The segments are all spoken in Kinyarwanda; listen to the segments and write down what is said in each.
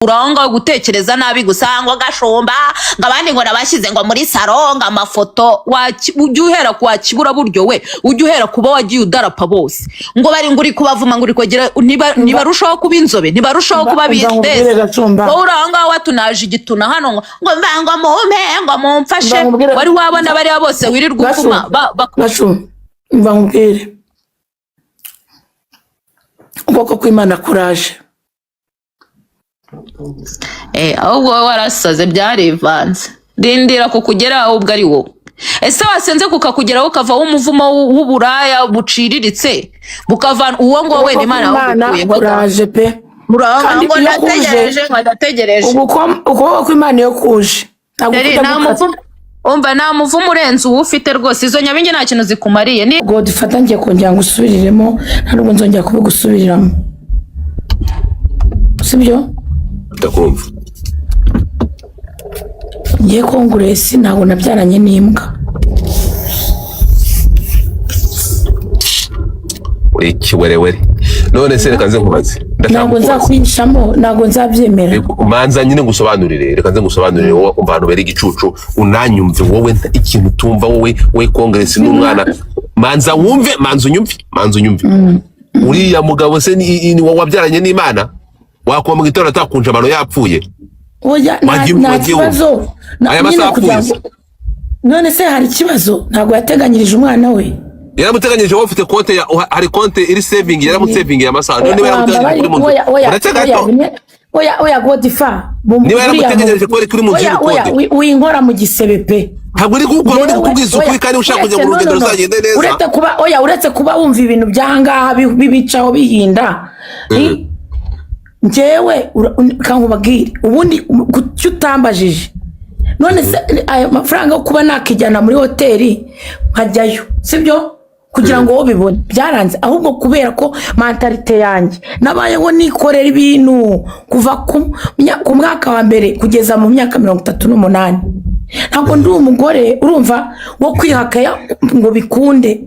uranga gutekereza nabi gusangwa gashomba ngabandi ngo nabashize ngo muri salon amafoto ujye uhera kwa kibura buryo we ujye uhera kuba wagiye udarapa bose ngo bari nguri kubavuma nguri kogera niba rushaho kuba inzobe niba rushaho kuba bideze ngo uranga watunaje igituna hano ngo mvango mumpe ngo mumfashe wari wabona bari bose wirirwa ukuma mva nkubwire ubwoko kw'Imana kuraje ahubwo warasaze byarivanze rindira kukugeraho ubwo ari wowe ese wasenze kukakugeraho ukavaho umuvumo w'uburaya buciriritse bukavana uwo ngo we n'Imana kuraje pe muranga ngo ndategereje ubwoko kw'Imana yo kuje umva nta muvumo urenze uwo ufite rwose izo nyabingi nta kintu zikumariye ni ngo dufatangiye kongera ngo usubiriremo ntabwo nzongera kubigusubiriramo sibyo ndakumva ngiye konguresi ntabwo nabyaranye n'imbwa uri kiwerewere none se reka nze nkubaze ntabwo nzakwishamo ntabwo nzabyemera manza nyine ngusobanurire reka nze ngusobanurire wowe kumva hano bere igicucu unanyumve wowe ikintu utumva wowe kongresi n'umwana manza wumve manza unyumve uriya mugabo se ni wabyaranye n'Imana wakuba mu gitondo atakunje amano yapfuye oya nta kibazo aya masaha apfuye none se hari ikibazo ntabwo yateganyirije umwana we yaramuteganyirije wowe ufite konte hari konte iri saving yaramusavingi ya masaha none yaramuteganyirije kuri muntu oya Godifa niba yaramuteganyirije kuri muntu winkora mu gisebe pe ntabwo uri gukora uri kubwiza ukuri kandi ushaka kujya mu rugendo ruzagende neza uretse kuba wumva ibintu by'ahangaha bibicaho bihinda njyewe kankubagire ubundi kucyo utambajije none se ayo mafaranga yo kuba nakijyana muri hoteli nkajyayo sibyo kugira ngo wowe bibone byaranze ahubwo kubera ko mentalite yanjye nabayeho nikorera ibintu kuva ku mwaka wa mbere kugeza mu myaka 38 ntabwo ndi umugore urumva wo kwihakaya ngo bikunde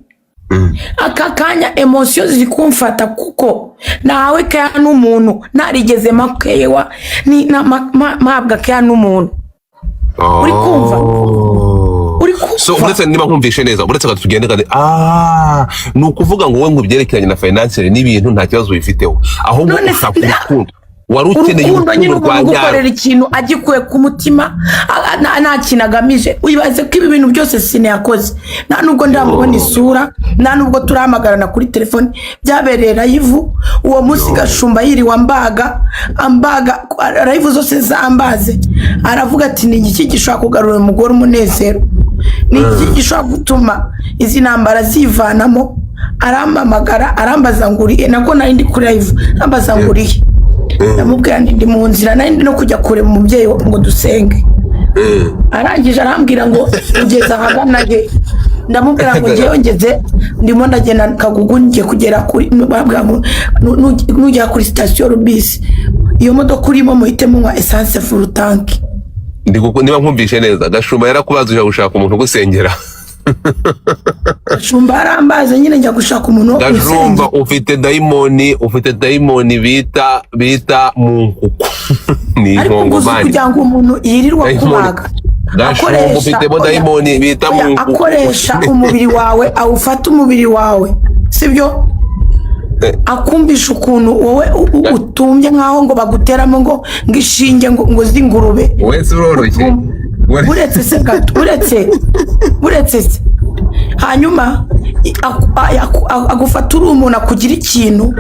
aka kanya emotion ziri kumfata kuko nawe kaya n'umuntu narigeze makewa ni mabwa kaya n'umuntu uri kumva so uretse niba nkumvishe neza uretse ko tugende kandi ni ukuvuga ngo wowe ngo byerekeranye na financial n'ibintu nta kibazo bifiteho ahubwo ushaka urukundo wari ukeneye urukundo rwa gukorera ikintu agikuye ku mutima nta kintu agamije uyibaze ko ibi bintu byose sine yakoze nta nubwo ndamubona isura nta nubwo turahamagarana kuri telefone byabereye live uwo munsi Gashumba yiriwe ambaga live zose zambaze aravuga ati ni iki gishaka kugarura umugore umunezero ni iki gishaka gutuma izi ntambara zivanamo arambamagara arambaza nguriye nako nari ndi kuri live arambaza nguriye namubwira ndi mu nzira nari no kujya kure mu mubyeyi ngo dusenge arangije arambwira ngo ugeze ahagana he ndamubwira ngo ngiye ngeze ndimo ndagenda Kagugu ngiye kugera kuri nujya kuri station Rubisi iyo modoka urimo muhitemo nka essence full tank niba nkumvishe neza Gashumba yarakubazuje gushaka umuntu gusengera Gashumba arambaza nyine njya gushaka umuntu Gashumba ufite daimoni bita munkuku ni nkongomani kugira ngo umuntu yirirwa kubaga Gashumba ufite daimoni bita munkuku akoresha umubiri wawe awufata umubiri wawe sibyo akumbisha ukuntu wowe utumye nkaho ngo baguteramo ngo ngishinge ngo zingurube wese uroroshye uretse se gato uretse se hanyuma agufata uri umuntu akugira ikintu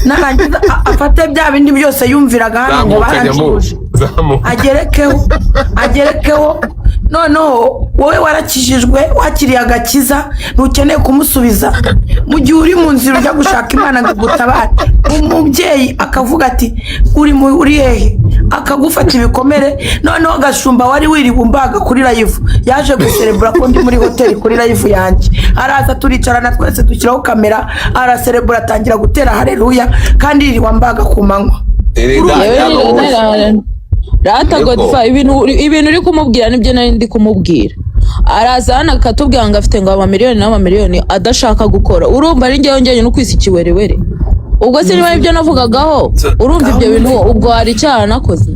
narangiza afate bya bindi byose yumviraga hano ngo barangije agerekeho noneho wowe warakijijwe wakiriye agakiza ntukeneye kumusubiza mu gihe uri mu nzira ujya gushaka Imana ngo gutabare umubyeyi akavuga ati uri hehe akagufata ibikomere noneho Gashumba wari wiribumbaga kuri live yaje guserebura ko ndi muri hoteli kuri live yanjye araza turicarana twese dushyiraho kamera araserebura atangira gutera haleluya kandi iriwambaga ku manywa Rata Godifa ibintu uri kumubwira nibyo nari ndi kumubwira araza hano akatubwira ngo afite ngo amamiliyoni n'amamiliyoni adashaka gukora urumva ari njyewe no kwisi kiwerewere ubwo se niba ibyo navugagaho urumva ibyo bintu ubwo hari icyaha nakoze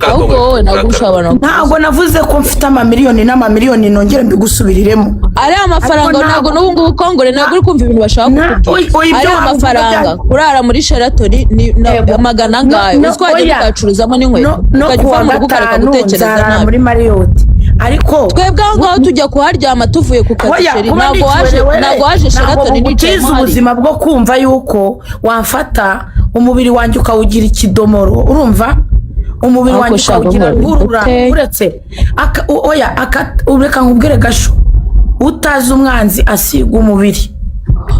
ahubwo wowe ntabwo ushobora ntabwo navuze ko mfite amamiliyoni n'amamiliyoni nongere mbigusubiriremo ariya mafaranga ntabwo n'ubu ngubu kongore ntabwo uri kumva ibintu bashaka kukubwira ariya mafaranga kurara muri Sheraton ni magana ngayo uzwajya tukacuruzamo n'inkweto ukajya uva mu rugo ukareka gutekereza nabi muri Marriott ariko twebwe aho ngaho tujya kuharyama tuvuye ku kazi ntabwo waje Sheraton n'icyo ubuzima bwo kumva yuko wamfata umubiri wanjye ukawugira ikidomoro urumva umubiri wanjye ukawugira urura uretse ureka nkubwire gasho utazi umwanzi asiga umubiri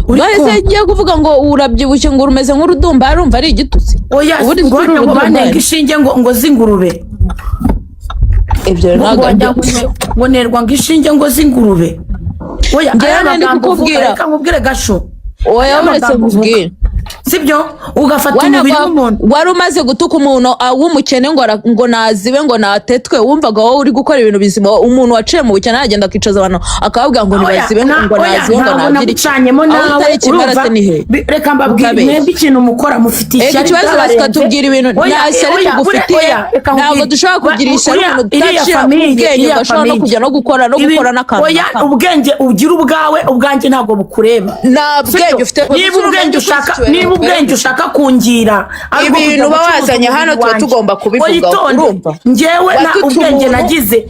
uretse ngiye kuvuga ngo urabyibushye ngo urumeze nk'urudumba arumva ari igitutsi ubundi ngo banenga ishinge ngo z'ingurube ibyo ngo nerwa ngo ishinge ngo z'ingurube oya aya magambo reka nkubwire gasho oya uretse nkubwire sibyo ugafata umubiri w'umuntu wari umaze gutuka umuntu w'umukene ngo nazibe ngo natetwe wumvaga wowe uri gukora ibintu bizima umuntu waciye mu bukene agenda akicaza abantu akababwira ngo nibazibe ngo nazibe ngo nagire icanyemo nawe reka mbabwire mwebwe ikintu mukora mufite ishyari ikibazo bakatubwira ibintu nta shyari tugufitiye ntabwo dushobora kugira ishyari umuntu tudacira ubwenge gashobora no kujya no gukora n'akantu ubwenge ugira ubwawe ubwanjye ntabwo bukureba nta bwenge ufite niba ubwenge ushaka kungira ibintu uba wazanye hano tuba tugomba kubivuga urumva njyewe na ubwenge nagize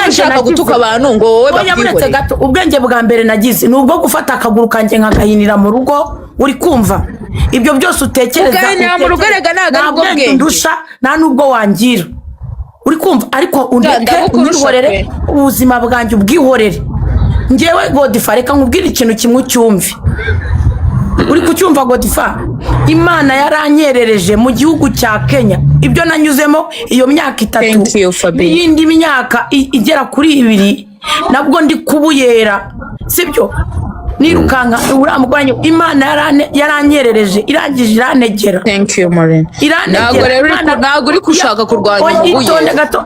ushaka gutuka abantu ngo wowe bakwihore ubwenge bwa mbere nagize ni ubwo gufata akaguru kanjye nkagahinira mu rugo uri kumva ibyo byose utekereza mu rugo rega ntabwo ari ubwenge ndusha nta nubwo wangira uri kumva ariko undeke unihorere ubuzima bwanjye ubwihorere njyewe Godfrey reka nkubwire ikintu kimwe ucyumve uri kucyumva Godfrey Imana yaranyerereje mu gihugu cya Kenya ibyo nanyuzemo iyo myaka 3 n'iyindi myaka igera kuri 2 nabwo ndi kubuyera sibyo nirukanka uramugwanye Imana yaranyerereje irangije iranegera thank you Maureen ntabwo uri kushaka kurwanya ubuye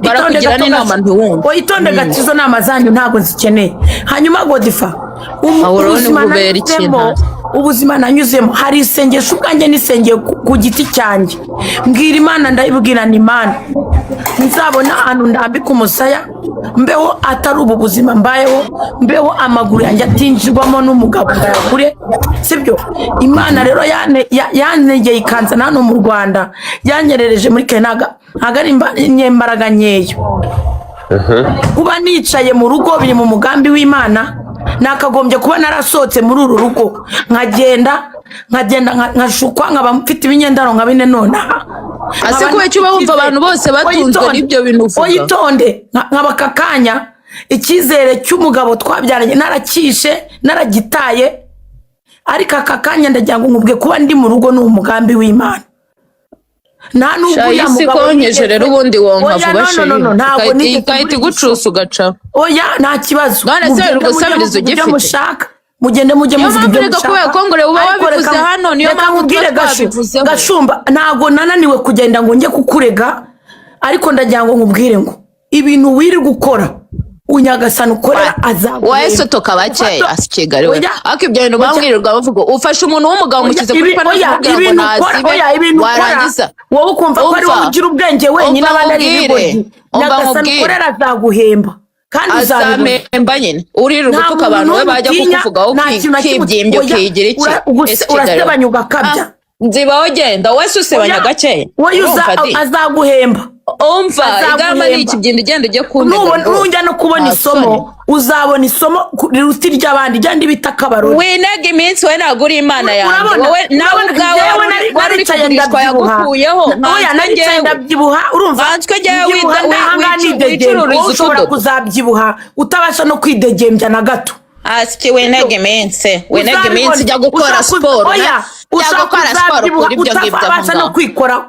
barakugira n'inama ntiwumva itonde gatizo nama zanyu ntabwo zikeneye hanyuma Godfrey ubuzima nanyuzemo hari isengesho ubwanjye nisengeye ku giti cyanjye mbwira Imana ndayibwira ni Imana nzabona ahantu ndambika umusaya mbeho atari ubu buzima mbayeho mbeho amaguru yanjye atinjirwamo n'umugabo ngayakure sibyo Imana rero yanegeye ikanza hano mu Rwanda yanyerereje muri Kenya ntago ari imbaraga nkeyo kuba nicaye mu rugo biri mu mugambi w'Imana nakagombye kuba narasohotse muri uru rugo nkagenda nkashukwa nkaba mfite ibinyendaro nka bine none ase kuba cyo bumva abantu bose batunzwe n'ibyo bintu uvuga oyitonde nkabakakanya icyizere cy'umugabo twabyaranye naragitaye ariko akakanya ndagira ngo nkubwe kuba ndi mu rugo n'umugambi w'Imana nta nubwo ya mugabo konyeje rero ubundi wonka vuba sheri ikahita igucusa ugaca oya nta kibazo none se rugusabiriza ugifite mugende mujye muvuga ibyo mushaka kubera kongore uba wabivuze hano niyo mpamvu twabivuze Gashumba ntago nananiwe kugenda ngo njye kukurega ariko ndagira ngo nkubwire ngo ibintu wiri gukora unyagasana ukorera azaguhemba wese toka bakeya asikigari we ariko ibyo bintu bambwirirwa bavuga ufashe umuntu w'umugabo mukize kuri pana kugira ngo nazibe warangiza wowe ukumva ko ari wowe ugira ubwenge wenyine abandi ari ibigoryi nyagasana ukorera azaguhemba kandi uzamemba nyine urira ugutuka abantu we bajya kukuvugaho kibyimbyo kigira iki urasebanya ugakabya nzibaho genda wese usebanya gakeya azaguhemba umva igamba ni ikibyindi igenda ujye kuntega nujya no kubona isomo uzabona isomo riruti ry'abandi ryandi bita kabarori winega iminsi we ntabwo uri Imana yanjye wowe nawe ubwawe wari uri kugurishwa yagukuyeho oya naricaye ndabyibuha urumva twe njyewe wicururiza ushobora kuzabyibuha utabasha no kwidegembya na gato asiki winega iminsi jya gukora siporo ushaka gukora siporo kuri ibyo ngibyo utabasha no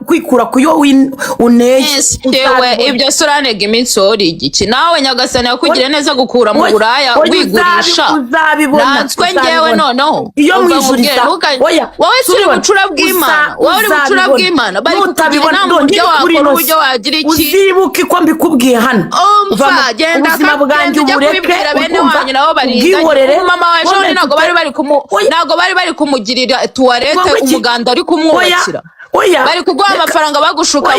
kwikura kuyo uneye yewe ibyo suranega iminsi uri igiki nawe nyagasani yakugire neza gukura mu buraya wigurisha natswe njyewe noneho iyo mwijurisa wowe turi bucura bw'Imana bari kukubwira mu buryo wakora uburyo wagira iki uzibuke ko mbikubwiye hano umva genda ujya kubibwira bene wanyu nabo barinda mama wawe ejo ntabwo bari bari kumugirira tuwarete Uvete umuganda ari kumwubakira. Bari kuguha amafaranga bagushuka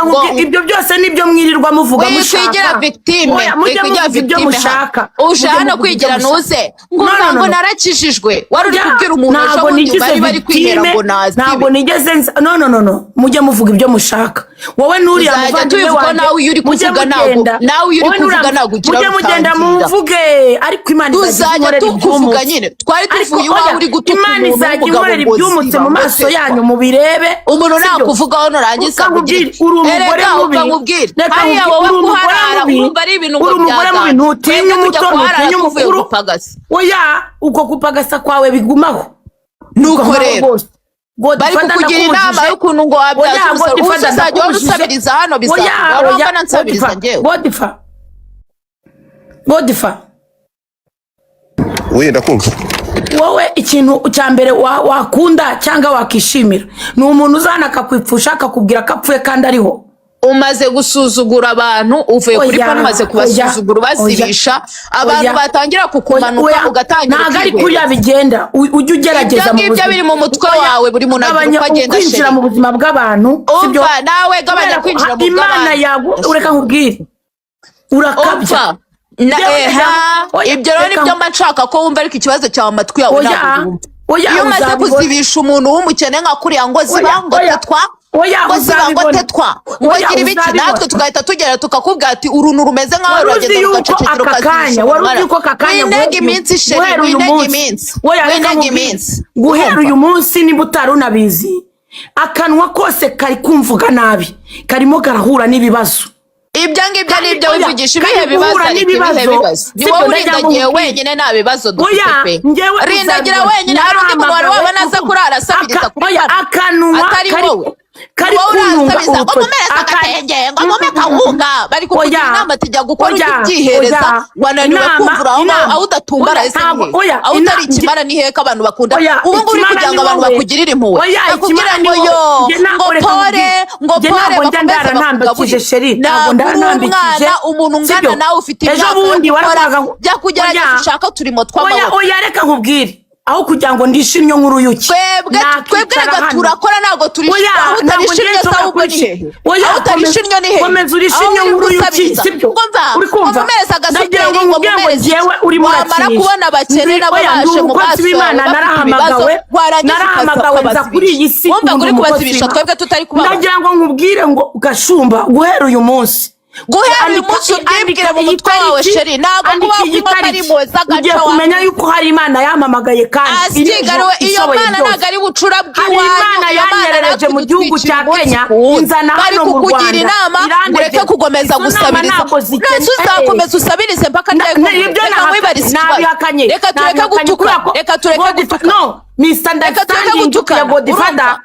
ngo ibyo byose nibyo mwirirwa muvuga mushaka. Kwigira victime, kwigira victime mushaka. Ushaka kwigira nuze. Ngo narakishijwe. Wari uri kubwira umuntu ejo bari kwihera ngo nazi. Ntabwo nigeze no. Mujye muvuga ibyo mushaka. Wowe nuriya muvandimwe wawe nawe uri kuvuga nawe uri kuvuga nawe mujye mugenda muvuge ariko Imana izajya tukuvuga nyine. Twari tuvuye iwawe uri gutuka Imana izajya inkorera ibyumutse mu maso yanyu mubirebe. Umuntu nakuvugaho nurangiza uri umugore mubi. Hariya wowe kuharara urumva ari ibintu ngo byaza. Ntutinya umuto ntutinya umukuru. Oya uko kupagasa kwawe bigumaho. Nuko rero bari kukugira inama y'ukuntu ngo wabyaza uzajya usabiriza hano bizakugora nsabiriza njyewe. Godifa wenda kumva wowe ikintu cya mbere wakunda cyangwa wakishimira ni umuntu uzana akakwipfusha akakubwira kapfuye kandi ariho. Umaze gusuzugura abantu uvuye kuri pano umaze kubasuzugura bazibisha abantu batangira kukumanuka ugatangira ntago ari kuriya bigenda ujye ugerageza mu buzima biri mu mutwe wawe buri muntu agira agenda kwinjira mu buzima bw'abantu sibyo nawe gabanya kwinjira mu bw'abantu. Imana yagu ureka nkubwire urakabya ibyo rero nibyo nshaka ko wumva ariko ikibazo cyawe amatwi yawe ntabwo iyo umaze kuzibisha umuntu w'umukene nka kuriya ngo zibangotetwa ngo gira ibiki natwe tugahita tugera tukakubwira ati uruntu rumeze nk'aho ruragenda rugacecekera ukazisha winega iminsi sheri winega iminsi guhera uyu munsi niba utari unabizi akanwa kose kari kumvuga nabi karimo karahura n'ibibazo. Ibyo ngibyo nibyo wivugisha ibihe bibazo ariko ibihe bibazo ni wowe urindagiye wenyine nta bibazo dufite pe. Rindagira wenyine hari undi muntu wari wabona aza kurara asabiriza kuri akanwa atari wowe kari kununga ngo mumereza agatenge ngo mume kawunga bari kukugira inama tujya gukora ibyihereza wananiwe kumvura aho udatumbara ese aho utari ikimara ni heka abantu bakunda ubu ngubu uri kugira ngo abantu bakugirire impuhwe bakubwira ngo pore bakomeza bakugabuje sheri ntabwo ndarambikije umuntu ngana nawe ufite imyaka bya kugerageza ushaka turimo tw'amaboko. Oya reka nkubwire aho kugira ngo ndishimye nk'uruyuki twebwe reka turakora ntabwo turishimye aho utarishimye se ahubwo ni hehe aho utarishimye ni hehe komeza urishimye nk'uruyuki sibyo uri kumva mumereza agasuperi ngo mumereze wamara kubona abakene nabo baje mu maso narahamagawe nza kuri iyi si wumva ngo uri kubazibisha twebwe tutari kubaho. Ndagira ngo nkubwire ngo ugashumba guhera uyu munsi ubyibwire mu mutwe wawe sheri ntabwo kuba kuba ari moza gaca ugiye kumenya yuko hari Imana yamamagaye kandi iyo Mana ntabwo ari bucura bw'iwanyu. Imana yanyerereje mu gihugu cya Kenya inzana hano mu Rwanda kukugira inama ureke kugomeza gusabiriza nese uzakomeza usabirize mpaka reka tureke gutuka no Mr. Understanding ya Godfather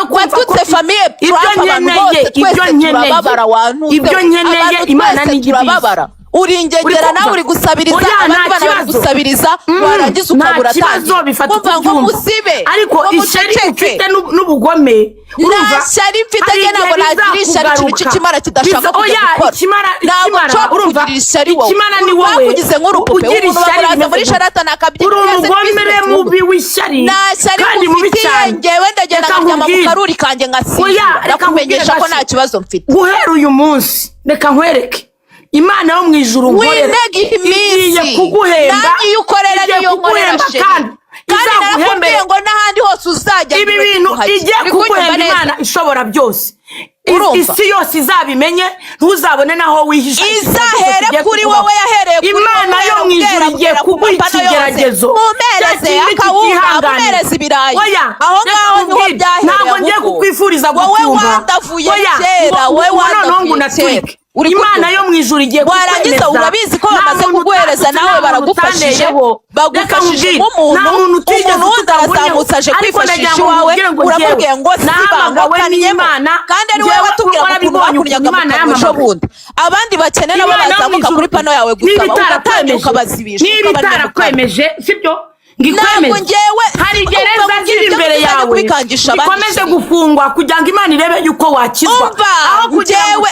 watutse famiye abantu bose twese turababara ibyo nkeneye Imana turababara uringegera nawe uri gusabiriza abandi bana bari gusabiriza warangiza ukabura tangi kumva ngo musibe ariko ishari ufite n'ubugome urumva shari mfite njye ntabwo nagirisha ikintu cy'ikimara kidashaka kujya gukora ntabwo urumva ikimara ni wowe wakugize nk'urupupe umuntu bakuraza muri sharata nakabyina uri umugomere mubi w'ishari kandi mufitiye njyewe ndagenda nkaryama mu karuri kanjye ngasinzira ndakumenyesha ko nta kibazo mfite. Guhera uyu munsi reka nkwereke Imana yo mu ijuru nkorera igiye kuguhemba nanjye ukorera niyo nkorera sheri kandi narakubwiye ngo n'ahandi hose uzajya ibi bintu igiye kuguhemba Imana ishobora byose isi yose izabimenye ntuzabone naho wihisha izahere kuri wowe yahereye kuri Imana yo mu ijuru igiye kuguha ikigeragezo mumereze akawunga mumereze ibirayi aho ngaho niho byahereye ntabwo ngiye kukwifuriza gutumba wowe wandavuye kera wowe wandavuye kera Imana yo mu ijuru igiye warangiza urabizi ko bamaze kuguhereza nawe baragufashije bagufashije umuntu umuntu arazamutse aje kwifashisha iwawe uramubwiye ngo sibangwakaniye kandi ari wowe watubwira ukuntu bakunyaga mu kamusho bundi abandi bakene nabo bazamuka kuri pano yawe gusaba ugatangira ukabazibisha niba itarakwemeje sibyo ngikwemeje hari gereza ziri imbere yawe ikomeze gufungwa kugira ngo Imana irebe yuko wakizwa aho kugira ngo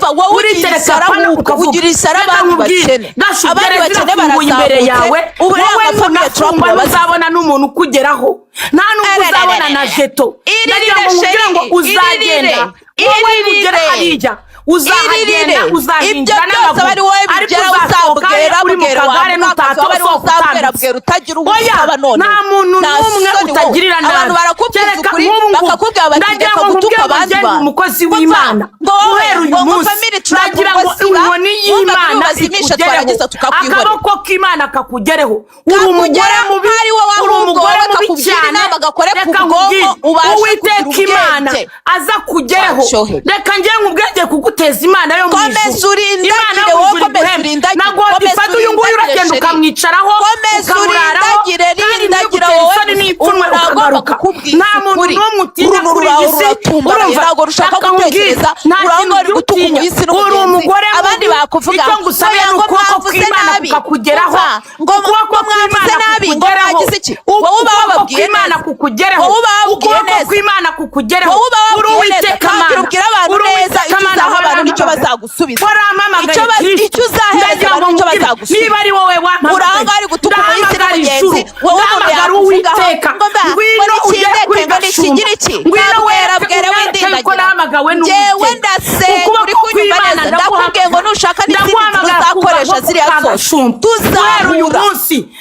umva wowe ugira isarabuka ugira isarabandi bakene abandi bakene barazamutse ubu rero amafamiye Trump uzabona n'umuntu ukugeraho nta n'ubwo uzabona na jeto ndagira ngo uzagenda wowe ugera hariya uzahagenda uzahinjira n'amaguru ariko uzasokera uri mu kagare n'utatosoka utagira ubusaba none nta muntu n'umwe utagirira nabi abantu barakubwira ukuri bakakubwira bati reka gutuka bazwa umukozi w'Imana guhera uyu munsi nagira ngo inkoni y'Imana ikugereho akaboko k'Imana kakugereho uri umugore mubi uri umugore mubi cyane reka nkubwire Uwiteka Imana aza kugereho reka njye nkubwenge kuguteza Imana yo mu ijuru Imana yo mu ijuru ntabwo ifata uyu nguyu uragenda ukamwicaraho ukamuraraho ndagira wowe n'ipfunwe ukagaruka nta muntu n'umwe utinya kuri iyi si urumva ntabwo rushaka gutekereza urangwa uri gutuka umuyisi uri umugore abandi bakuvuga icyo ngusabye ni ukuboko kw'Imana kukugeraho ngo mwavuze nabi ngo mwagize iki wowe uba wababwiye Imana kukugereho ukuboko kw'Imana kukugereho uri Uwiteka Mana ubwira abantu neza icyo uzaha abantu nicyo bazagusubiza icyo uzahereza abantu nicyo bazagusubiza niba ari wowe uranga ari gutuka umuyisi n'umugenzi wowe ngo Uwiteka ngwino ugere kuri Gashumba ngwino werabwere windindagira njyewe ndasenga uri kunyumva neza ndakubwiye ngo nushaka n'izindi tuzakoresha ziriya zose tuzahura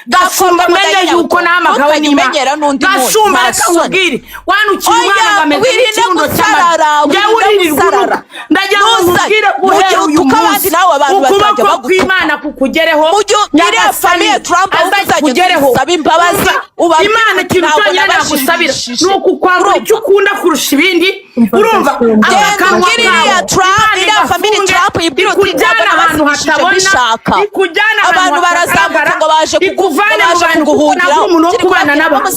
Gashumba menye yuko nahamagawe n'Imana Gashumba reka nkubwire wanukira umwana ngameze n'ikirundo cy'amata njyewe uririrwa ndagira ngo nkubwire guhera uyu munsi ukuboko kw'Imana kukugereho iriya famiye Trump kugereho usaba imbabazi Imana ikintu cyonyine nagusabira ni ukukwambura icyo ukunda kurusha ibindi urumva akanwa kawe iriya famiye Trump ibwira uti ikujyana ahantu hatabona ikujyana abantu barazamuka ngo baje ikuvane mu bantu kuko umuntu wo kubana n'abantu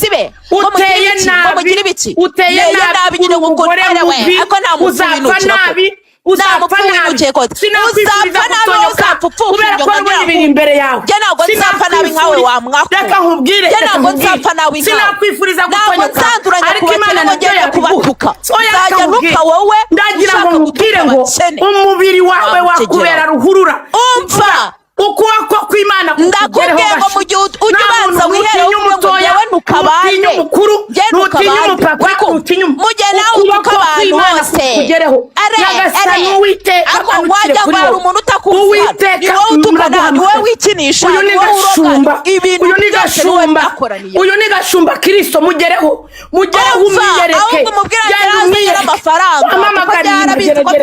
uteye nabi nyine umugore mubi uzapfa nabi uzapfa nabi kubera ko n'ubundi biri imbere yawe sinapfa nabi nkawe wamwako reka nkubwire sinakwifuriza gutonyoka ariko Imana nayo yakubatuka uzajya nupfa wowe ndagira ngo nkubwire ngo umubiri wawe wakubera ruhurura umva ukuboko kw'Imana ndakubwiye ngo mu gihe ujya ubanza wihere umutoya we ntukabane nutinya umupaka mujye nawe utuka abantu bose nyagasani Uwiteka amanukire kuri wowe Uwiteka ni wowe wikinisha uyu ni Gashumba uyu ni Gashumba Kristo mugereho umwiyereke genda umwiyereke amafaranga amamagara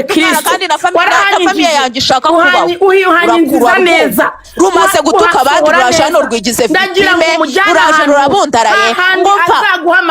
Kristo kandi na famiye yanjye ishaka kubaho urangiza neza rumaze gutuka abandi uraje hano rwigize filime uraje rurabundaraye ngumva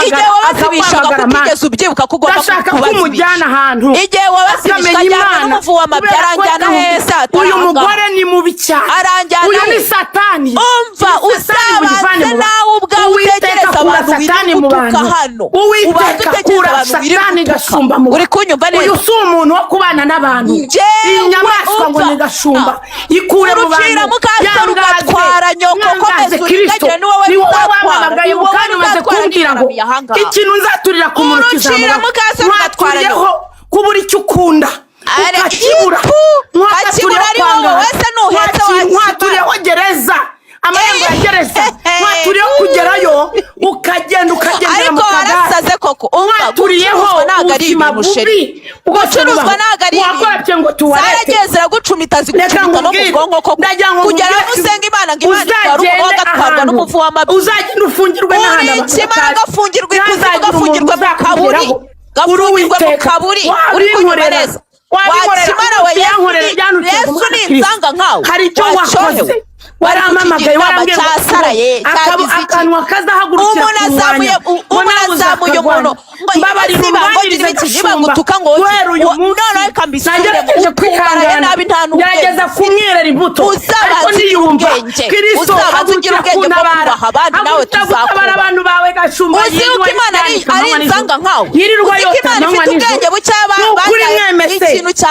igihe wabasibishaga kutigeze ubyibuka ko ugomba kubaza igihe wabasibishaga ajyana n'umuvu w'amabya aranjyana heza uyu mugore ni mubi cyane aranjyana uyu ni satani umva usabanze nawe ubwawe utekereza abantu biri gutuka hano Uwiteka kura satani Gashumba uri kunyumva neza uyu si umuntu wo kubana n'abantu iyi nyamaswa ngo ni Gashumba ikure mu bantu mukasa rugatwara nyoko komeza urindagire ni wowe uzatwara ni wowe uzatwara ngo ikintu nzaturira ku muntu kizamuka mwaturiyeho kubura icyo ukunda ukakibura mwakibura ari wowe wese nuhetse mwaturiyeho gereza amarembo ya gereza mwaturiyeho kugerayo ukagenda ukagendera mu kagare ariko warasaze koko mwaturiyeho ubuzima bubi gucuruzwa ntabwo ari wakorabye ngo tuwarete zarageze gucumita zigucumita no mu bwonko koko kugira ngo usenga Imana ngo Imana itware umuntu agatwarwa n'umuvu w'amabyi uzagenda ufungirwe n'ahantu ikimara gafungirwe ikuzimu gafungirwe mu kaburi gafungirwe mu kaburi uri kunyuma neza wakimara we Yesu ni insanga nkawe hari icyo wakoze waramamagaye warambwiye akanwa kazahagurukira umuntu azamuye umuntu mbabarira umwangirize Gashumba guhera uyu munsi nagerageje kwihangana gerageza kumwerera imbuto ariko ndiyumva Kristo hagurukira kuntabara hagurukira gutabara abantu bawe Gashumba uzi uko Imana ari insanga nkawe yirirwa yose amanywa nijoro nukuri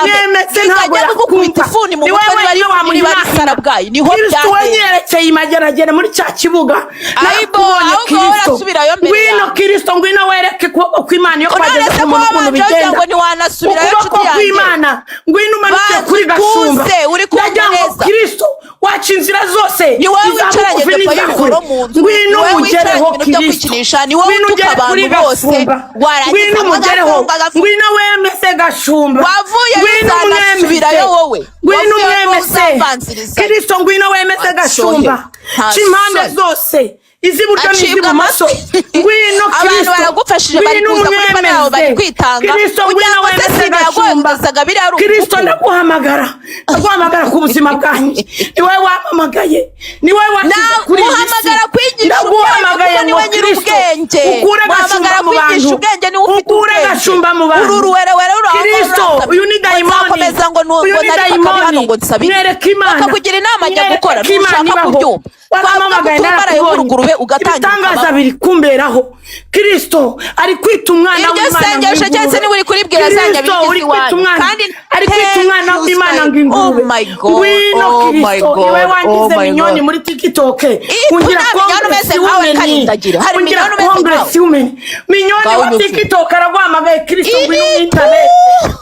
mwemese ntabwo yakumva ni wowe wari wamunyura bwayo niho wanyerekeye imageragere muri cya kibuga nakubonye Kristo ngwino Kristo ngwino wereke ukuboko kw'Imana yo kwageza ku muntu ukuntu bigenda ukuboko kw'Imana ngwino umanuke kuri gashumba Tuze, uri kumva ndagira ngo neza. Kristo waca inzira zose Ni wowe wicaranye izabugufi depo y'ibihoro n'izakure. mu nzu. Ngwino Ni wowe umugereho wicaranye ibintu byo Kristo. kwikinisha. Ni wowe Ngwino utuka ugere kuri abantu bose. Gashumba. Warangiza Ngwino umugereho. agafunga. Ngwino wemeze Gashumba. Wavuye Ngwino bizanasubirayo wowe. Ngwino Wavuye umwemeze. uzavanziriza. Kristo ngwino wemeze Gashumba. Nta C'impande soni. zose. Iz'iburyo Acibwa n'iz'ibumoso. amatwi. Ngwino Abantu Kristo. baragufashije, bari Ngwino kuza kuri bane yawe, bari umwemeze. kwitanga. Kristo Kugira ngwino ngo wemeze Cecile Gashumba. yaguhemuzaga biriya ari Kristo ukuku. ndaguhamagara. Ndaguhamagara ku buzima bwanjye. Ni wowe wampamagaye. Ni wowe washyize kuri iyi si. Muhamagara kwigisha Ndaguhamagaye ubwenge, kuko ngo niwe nyir'ubwenge. Kristo ukure Muhamagara Gashumba mu kwigisha bantu. ubwenge, niwe ufite Ukure ubwenge. Gashumba mu bantu. Uru ruwerewere rurangwa Kristo rurangwa. uyu ni dayimoni. Uzakomeza ngo Uyu ni nari bakari hano ngo nsabire. Mwereke Imana. Bakakugira inama njya Mwereke gukora, ko Imana ntushaka ibaho. kubyumva. Warampamagaye Twavuga ko utumaraye nk'urugurube ugatangira ibitangaza ukabaho. biri kumberaho. Kristo ari kwita umwana Iryo w'Imana sengesho ngo cyose ingurube. niwe uri kuribwira za Kristo nyabigizi uri kwita iwanyu. umwana. Kandi Ari kwita umwana thank you, w'Imana ngo Sky. ingurube. Oh my God. Ngwino Oh my Kristo God. niwe wangize Oh my minyoni God. muri TikTok. Kungira minyoni umeze nkawe karindagira. Hari minyoni umeze Congress nkawe. women. Minyoni Ngaho wa nyumvira. TikTok araguhamagaye Kristo ngwino witabe.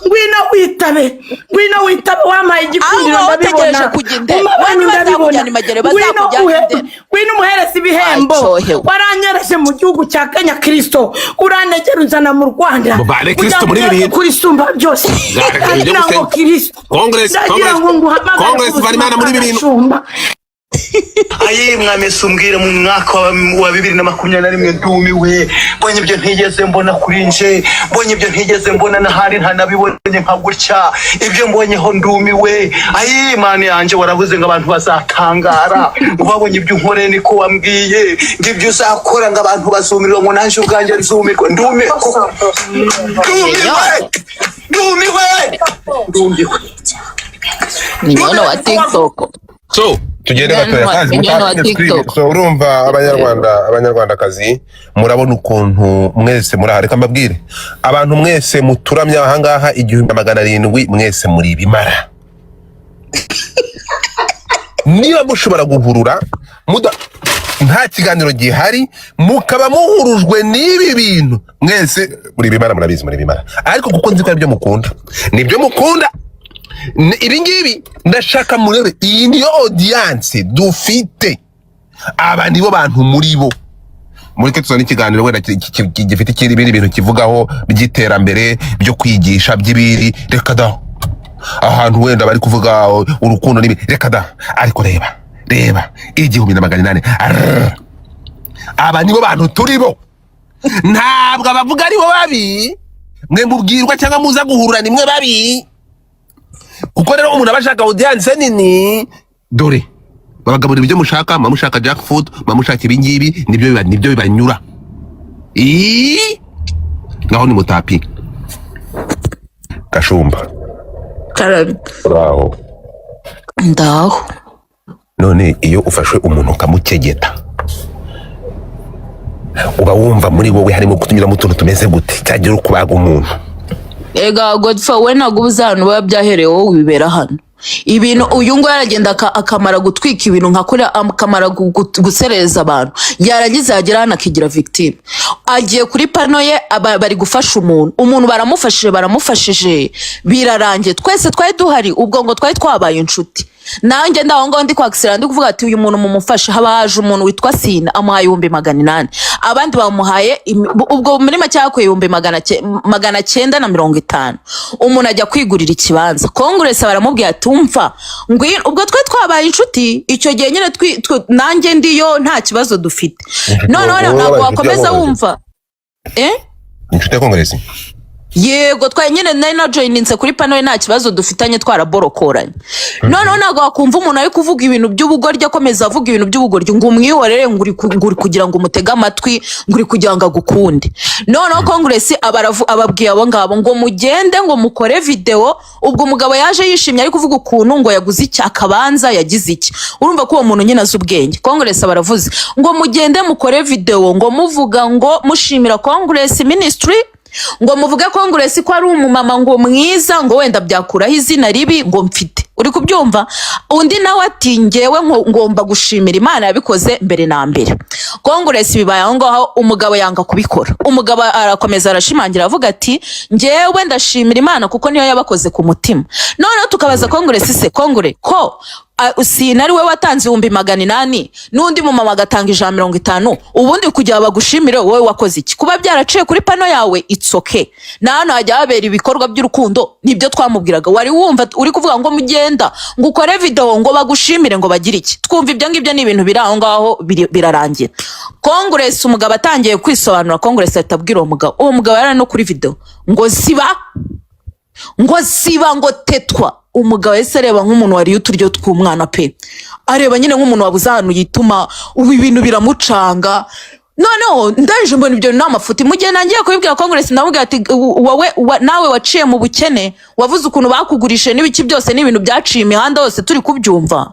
Ngwino witabe. Ngwino witabe wampaye igikundiro Aho ndabibona. utegereje kujya indera. Umubano Wowe ndabibona. bazakujyana imagere, Ngwino bazakujyana uhe- indera. Ngwino umuhereza ibihembo. Wacyohewe. Waranyereje mu gihugu cya Kenya Kristo. Uranegera uzana mu Rwanda. Mubare Kristo muri Kugira ngo bibiri. kuri isumba byose. Ndagira ngo Kristo. Ndagira ngo nguhamagare Congress ku buzima Varimana muri bwa bibiri. Gashumba. ayi mwamese umbwire mu mwaka wa 2021 ndumiwe mbonye ibyo ntigeze mbona kuri nje mbonye ibyo ntigeze mbona n'ahandi ntanabibonye nka gutya ibyo mbonyeho ndumiwe ayi Imana yanjye waravuze ngo abantu bazatangara ubabonye ibyo unkoreye niko wambwiye ngo ibyo uzakora ngo abantu bazumirwa ngo naje ubwanjye nzumirwa ndumiwe Minyoni wa TikTok. So tugende gatoya kazi Minyoni wa TikTok. so urumva abanyarwandakazi murabona ukuntu mwese muri aha reka mbabwire abantu mwese muturamye ahangaha 1700 mwese muri ibimara niba mushobora guhurura nta kiganiro gihari mukaba muhurujwe n'ibi bintu mwese muri ibimara murabizi muri ibimara ariko kuko nzi ko ari byo mukunda nibyo mukunda ibi ngibi ndashaka murebe iyi niyo audience dufite aba nibo bantu muri bo mureke tuzana ikiganiro wenda gifite ikindi bintu kivugaho by'iterambere byo kwigisha by'ibiri reka da ahantu wenda bari kuvuga urukundo nibi reka da ariko reba 1800 aba nibo bantu turi bo ntabwo abavuga ari bo babi mwe mubwirwa cyangwa muza guhurura nimwe babi kuko rero umuntu abashaka audience nini dore babagaburira ibyo mushaka mamushaka jack food mamushaka ibingibi nibyo bibanyura ngaho ni mutapi Gashumba Karabi. Bravo. Ndaho. None iyo ufashwe umuntu ukamukegeta uba wumva muri wowe harimo kutunyura mu tuntu tumeze gute cyagira ukubaga umuntu Ega Godfa we ntabwo uzantu baba byahereye wowe wibera hano. Ibintu uyu ngo yaragenda akamara gutwika ibintu nka kuri akamara gusereza abantu. Yarangiza yagera hano akigira victime. Agiye kuri pano ye bari gufasha umuntu baramufashije birarangiye twese twari duhari ubwo ngo twari twabaye inshuti. Nanjye ndaho ngo ndi kwakisira ndi kuvuga ati uyu muntu mumufashe habaje umuntu witwa Sina amuhaye 800 abandi bamuhaye ubwo muri make yakwe 950 umuntu ajya kwigurira ikibanza Congress baramubwiye ati umva ubwo twe twabaye inshuti icyo gihe nyine nanjye ndiyo nta kibazo dufite none ntabwo wakomeza wumva inshuti ya Congress yego nyine nari na joininze kuri panel nta kibazo dufitanye twaraborokoranye none ntabwo wakumva umuntu ari kuvuga ibintu by'ubugoryi akomeza avuga ibintu by'ubugoryi ngo umwihorere nguri kugira ngo umutege amatwi nguri kugira ngo agukunde none Congress ababwiye abo ngabo ngo mugende ngo mukore video ubwo umugabo yaje yishimye ari kuvuga ukuntu ngo yaguze akabanza yagize iki urumva ko uwo muntu nyine azi ubwenge Congress baravuze ngo mugende mukore video ngo muvuga ngo mushimira Congress ministry ngo muvuge Congress ko ari umumama ngo mwiza ngo wenda byakuraho izina ribi ngo mfite uri kubyumva undi nawe ati ngewe ngomba gushimira Imana yabikoze mbere na mbere Congress bibaye aho ngaho umugabo yanga kubikora. Umugabo arakomeza arashimangira avuga ati njyewe ndashimira Imana kuko niyo yabakoze ku mutima. None tukabaza Congress se Congress ko sinari we watanze 800 n'undi mu mama agatanga 150 ubundi kujya bagushimire wowe wakoze iki kuba byaraciye kuri pano yawe it's okay nano hajya habera ibikorwa by'urukundo nibyo twamubwiraga wari wumva uri kuvuga ngo mugenda ngo ukore video ngo bagushimire ngo bagire iki twumva ibyo ngibyo ni ibintu biri aho ngaho birarangira. Congress umugabo atangiye kwisobanura Congress atabwira uwo mugabo yari no kuri video ngo siba ngo tetwa. Umugabo yese areba nk'umuntu wari uturyo tw'umwana pe areba nyine nk'umuntu wabuze ahantu yituma ubu ibintu biramucanga. Noneho ndaje mbona ibyo n'amafuti mu gihe nangiye kubibwira Congress ndamubwira ati wowe nawe waciye mu bukene wavuze ukuntu bakugurishe n'ibiki byose n'ibintu byaciye imihanda hose turi kubyumva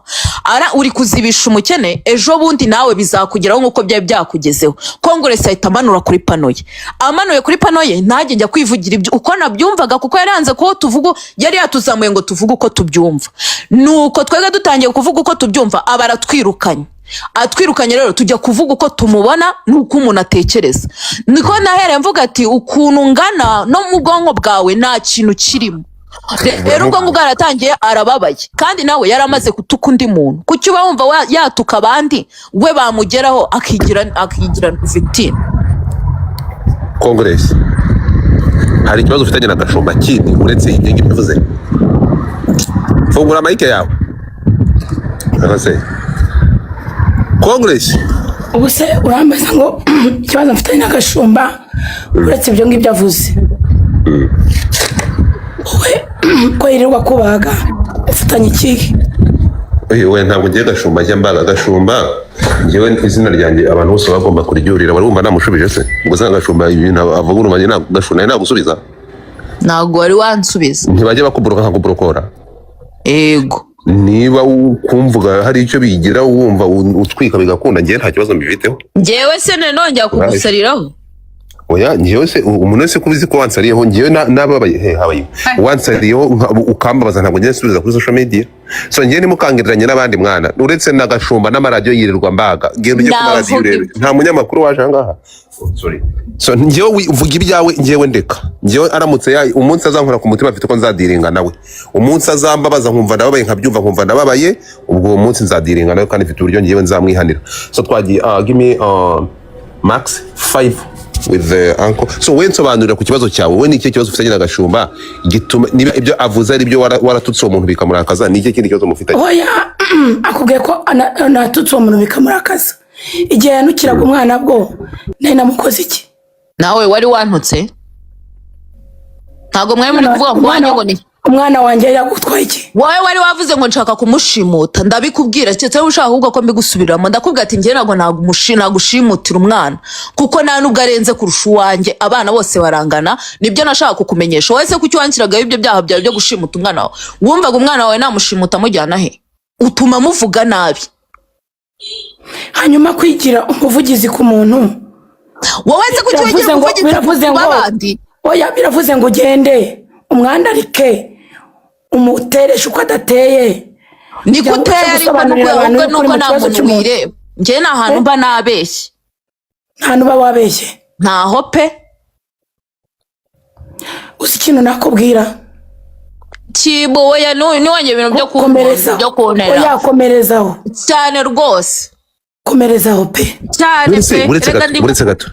uri kuzibisha umukene ejo bundi nawe bizakugeraho nkuko byari byakugezeho. Congress ahita amanura kuri pano ye amanuye kuri pano ye ntajye njya kwivugira ibyo uko nabyumvaga kuko yaranze ko tuvuga yari yatuzamuye ngo tuvuge uko tubyumva nuko twega dutangiye kuvuga uko tubyumva abaratwirukanye atwirukanye rero tujya kuvuga uko tumubona nuko umuntu atekereza. Niko nahere mvuga ati ukuntu ngana no mu bwonko bwawe nta kintu kirimo. Rero ubwo bwaratangiye arababaye kandi nawe yaramaze kutuka undi muntu kuki uba wumva yatuka abandi we bamugeraho akigira victim. Congress hari ikibazo ufitanye na Gashumba kindi uretse ibyo ngibyo bivuze fungura mike yawe Congress ubuse urambaza ngo ikibazo mfitanye na Gashumba uretse ibyo ngibyo avuze ko yirirwa kubaga ufitanye iki we ntabwo ngiye Gashumba ajya mbaga Gashumba njyewe izina ryanjye abantu bose bagomba kuryurira barumva namushubije se ubwo za Gashumba ibintu avuga urumanye ntabwo Gashumba nagusubiza ntabwo wari wansubiza ntibajye bakuburuka nkakuburokora ego niba ukumvuga hari icyo bigira wumva utwika bigakunda ngiye nta kibazo mbifiteho njyewe se nongera kugusariraho oya njyewe se umuntu wese kubizi ko wansariyeho njyewe nababaye habaye wansariyeho ukambabaza ntabwo ngiye nsubiza kuri social media so ngiye nimukangiriranye n'abandi mwana uretse na Gashumba n'amaradiyo yirirwa mbaga genda ujye ku maradiyo urebe nta munyamakuru waje ahangaha sorry so njyewe uvuga ibyawe njyewe ndeka njyewe aramutse umunsi azankora ku mutima afite ko nzadiringa nawe umunsi azambabaza nkumva ndababaye nkabyumva nkumva ndababaye ubwo uwo munsi nzadiringa nawe kandi mfite uburyo njyewe nzamwihanira so twagiye give me max 5 with the uncle so when sobanurira ku kibazo cyawe we niki kibazo ufitanye na Gashumba gituma niba ibyo avuze ari byo waratutse umuntu bikamurakaza niki kindi kibazo mufitanye oya akubwiye ko natutse umuntu bikamurakaza igihe yanukiraga umwana bwo nari namukoze iki nawe wari wantutse ntago mwe muri kuvuga ngo wanjye ngo ni umwana wanjye yagutwaye iki wowe wari wavuze ngo nshaka kumushimuta ndabikubwira cyetse ushaka ahubwo ko mbigusubiramo ndakubwira ati njye nago nagushimutira umwana kuko nta nubwo arenze kurusha uwanjye abana bose barangana nibyo nashaka kukumenyesha wowe se kuki wankiragaho ibyo byaha byawe byo gushimuta umwana wawe wumvaga umwana wawe namushimuta mujyana he utuma muvuga nabi hanyuma kwigira umuvugizi ku muntu wowe se kuki wigira umuvugizi ku babandi oya biravuze ngo ugende umwandarike umuteresha uko adateye niko uteye ariko n'ubwo nuko nta muntu wireba njye nta hantu mba nabeshye nta nuba wabeshye ntaho pe uzi ikintu nakubwira kibo oya niwongeye ibintu byo kumereza byo konera oya komerezaho cyane rwose komerezaho pe cyane pe uretse gato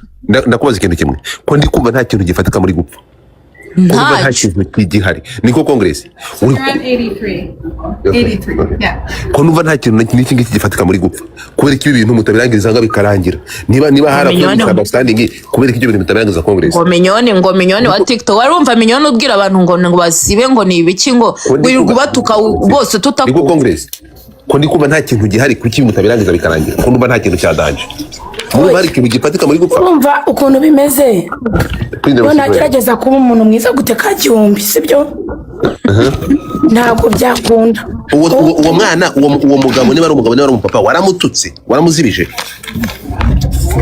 ndakubaza ikintu kimwe ko ndi kumva nta kintu gifatika muri gupfa nta kintu kigihari niko Congress uri 83 yeah ko numva nta kintu n'iki ngiki gifatika muri gupfa kubera iki ibintu mutabirangiriza nga bikarangira niba harafunze understanding kubera iki ibyo bintu mutabirangiza Congress ngo minyoni wa TikTok warumva minyoni ubwira abantu ngo basibe ngo ni ibiki ngo wirirwa batuka bose tutaku niko Congress ko ndi kumva nta kintu gihari kuki mutabirangiza bikarangira ko numva nta kintu cyadanje muri bari kintu gifatika muri gupfa urumva ukuntu bimeze yo nagerageza kuba umuntu mwiza guteka gihumbi sibyo ntabwo byakunda uwo mwana uwo mugabo niba ari umugabo niba ari umupapa waramututse waramuzibije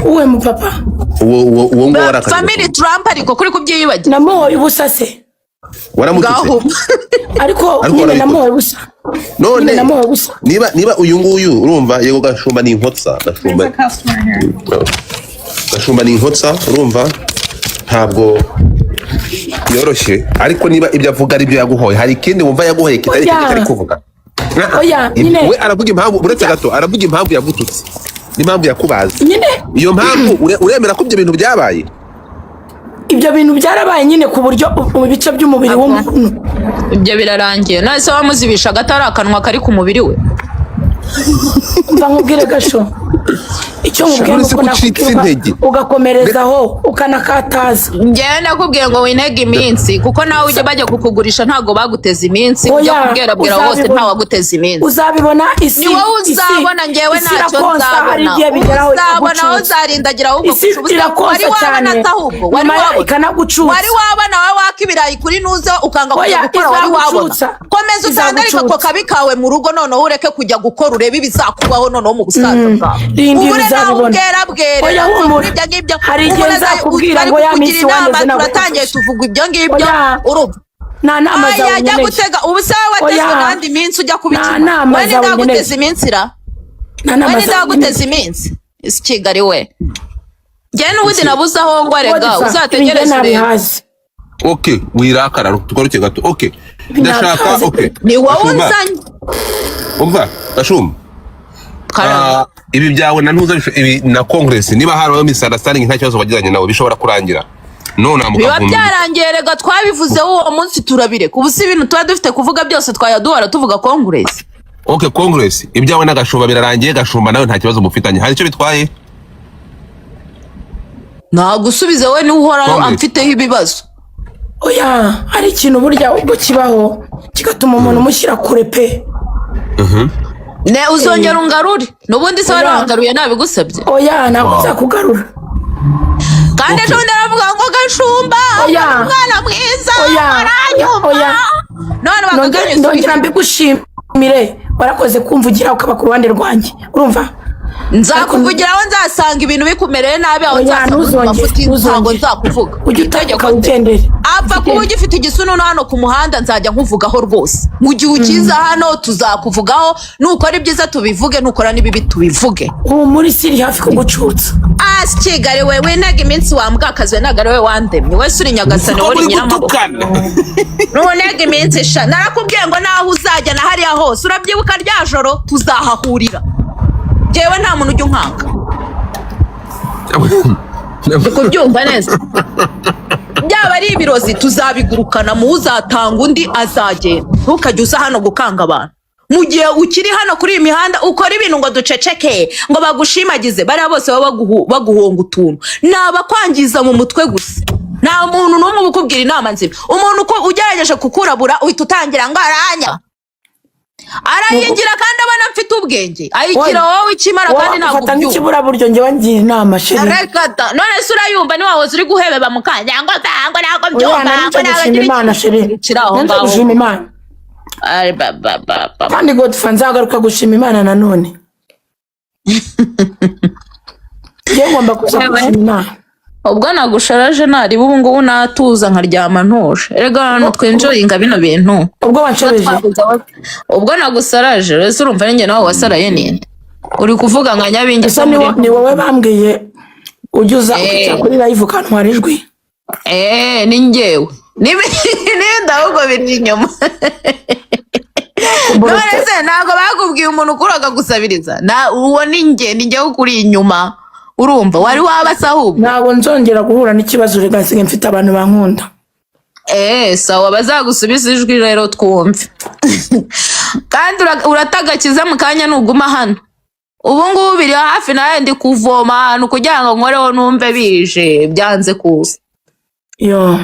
uwe mupapa uwo ngo family Trump ariko kuri kubyiyibagira namuhoye ubusase waramututse ariko nyine namuhaye gusa none namuhaye gusa niba uyu nguyu urumva yego Gashumba ni inkotsa Gashumba ni inkotsa urumva ntabwo yoroshye ariko niba ibyo avuga ari byo yaguhoye hari ikindi wumva yaguhoye kitari kuvuga oya nyine we aravuga impamvu uretse gato aravuga impamvu yagututse n'impamvu yakubaza nyine iyo mpamvu uremera ko ibyo bintu byabaye ibyo bintu byarabaye nyine ku buryo mu bice by'umubiri w'umuntu ibyo birarangiye nase wamuzibisha gatari akanwa kari ku mubiri we mva nkubwire Gasho icyo mubwiye nuko nakubwira ugakomerezaho ukanakataza njyewe nakubwiye ngo wintege iminsi kuko nawe ujya bajya kukugurisha ntago baguteza iminsi ujya kubwira bwose ntawaguteza iminsi uzabibona isi ni wowe uzabona njyewe ntacyo nzabona uzabona aho uzarindagira ahubwo wari wabona atahubwo wari wabona wowe waka ibirayi kuri nuze ukanga kujya gukora wari wabona komeza utandarika ako kabi kawe mu rugo noneho ureke kujya gukora urebe ibizakubaho noneho mu busaza bwawe hari igihe nzakubwira ngo ya minsi waneze nawe turatangiye tuvuga ibyo ngibyo urumva nta nama zawe yajya gutega ubu se wateze kandi iminsi ujya kubikira we ndaguteza iminsi ra we ndaguteza iminsi isi Kigali we njye n'ubundi nabuze aho ngo arega uzategereze urebe okay wirakara tugaruke gato okay ndashaka okay ni wowe unzanye umva Gashumba ibi byawe na ntuza ibi na Congress niba haraho misunderstanding nta kibazo bagiranye nawe bishobora kurangira none biba byarangiye rega twabivuze uwo munsi turabire kubu si ibintu tuba dufite kuvuga byose twayaduhora tuvuga Congress okay Congress ibyawe na Gashumba birarangiye Gashumba nawe nta kibazo mufitanye hari icyo bitwaye nta gusubiza we n'uhoraho amfiteho ibibazo oya hari ikintu burya ubwo kibaho kigatuma umuntu umushyira kure pe ne uzongera ungarure nubundi se warangaruye nabigusabye oya ntabwo nzakugarura kandi ejo ndaravuga ngo Gashumba umwana mwiza aranyumva none bakaganye ndongera mbigushimire warakoze kumvugira ukaba ku ruhande rwanjye urumva nzakuvugiraho nzasanga ibintu bikumereye nabi aho nzasanga amafuti ntabwo nzakuvuga ujye utajya ugendere apfa kuba ugifite igisununu hano ku muhanda nzajya nkuvugaho rwose mu gihe ukiza hano tuzakuvugaho nukora ibyiza tubivuge nukora n'ibibi tubivuge ubu muri siri hafi kugucutsa asi Kigali we winaga iminsi wambwakazwe ntago ari we wandemye wese uri Nyagasani wowe uri Nyiramaboko nunega iminsi sha narakubwiye ngo naho uzajya na hariya hose urabyibuka rya joro tuzahahurira jewe nta muntu ujya unkanga kubyumva neza byaba ari ibirozi tuzabigurukana mu uzatanga undi azagenda ntukajya uza hano gukanga abantu mu gihe ukiri hano kuri iyi mihanda ukora ibintu ngo duceceke ngo bagushimagize bariya bose baba baguhonga utuntu ni abakwangiza mu mutwe gusa nta muntu n'umwe ubukubwira inama nzima umuntu uko ugerageje kukurabura uhita utangira ngo arayingira kandi abana mfite ubwenge ayikira wowe ikimara kandi ntabwo ubyumva nk'ikibura buryo njye wangira inama sheri rekata none se urayumva niwahoze uri guhebeba mu kanya ngo ntabwo byumva ngo nabagira Imana sheri kiraho ngaho gushima Imana kandi Godfa nzagaruka gushima Imana nanone njye ngomba kuza gushima Imana ubwo nagusharaje nari ubu ngubu natuza nkaryama ntuje erega hano twinjoyinga bino bintu ubwo wanshareje ubwo nagusaraje rese urumva ninjye nawe wasaraye ninde uri kuvuga nka Nyabingi se ni wowe bambwiye ujya uza kuri live ukantwara ijwi ni njyewe n'ibindi ahubwo biri inyuma none se ntabwo bakubwiye umuntu ukuraga gusabiriza uwo ni njye ukuri inyuma urumva wari wabasa ahubwo ntabwo nzongera guhura n'ikibazo rega nsigaye mfite abantu bankunda sawa bazagusubiza ijwi rero twumve kandi uratagakiza mu kanya nuguma hano ubu ngubu biri hafi nawe ndi kuvoma ahantu kugira ngo nkoreho numve bije byanze kuza yo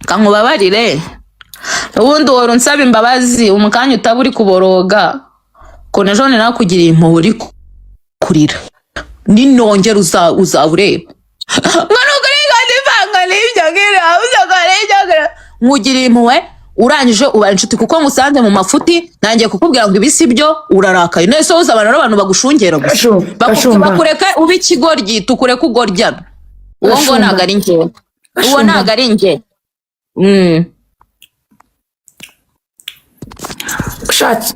kankubabarire ubundi wari unsaba imbabazi umukanya utaba uri kuboroga kone jone nakugiriye impuhwe uri kurira ninongera uzaba ureba ngo nukuri ngo ndivanga n'ibyo ngira uzakora ibyo ngira nkugiriye impuhwe urangije uba inshuti kuko ngusanze mu mafuti nangiye kukubwira ngo ibi si byo urarakaye nese wowe uzabana n'abantu bagushungera gusa bakureka ube ikigoryi tukureka ugoryana uwo ngo ntabwo ari njyewe uwo ntago ari njye.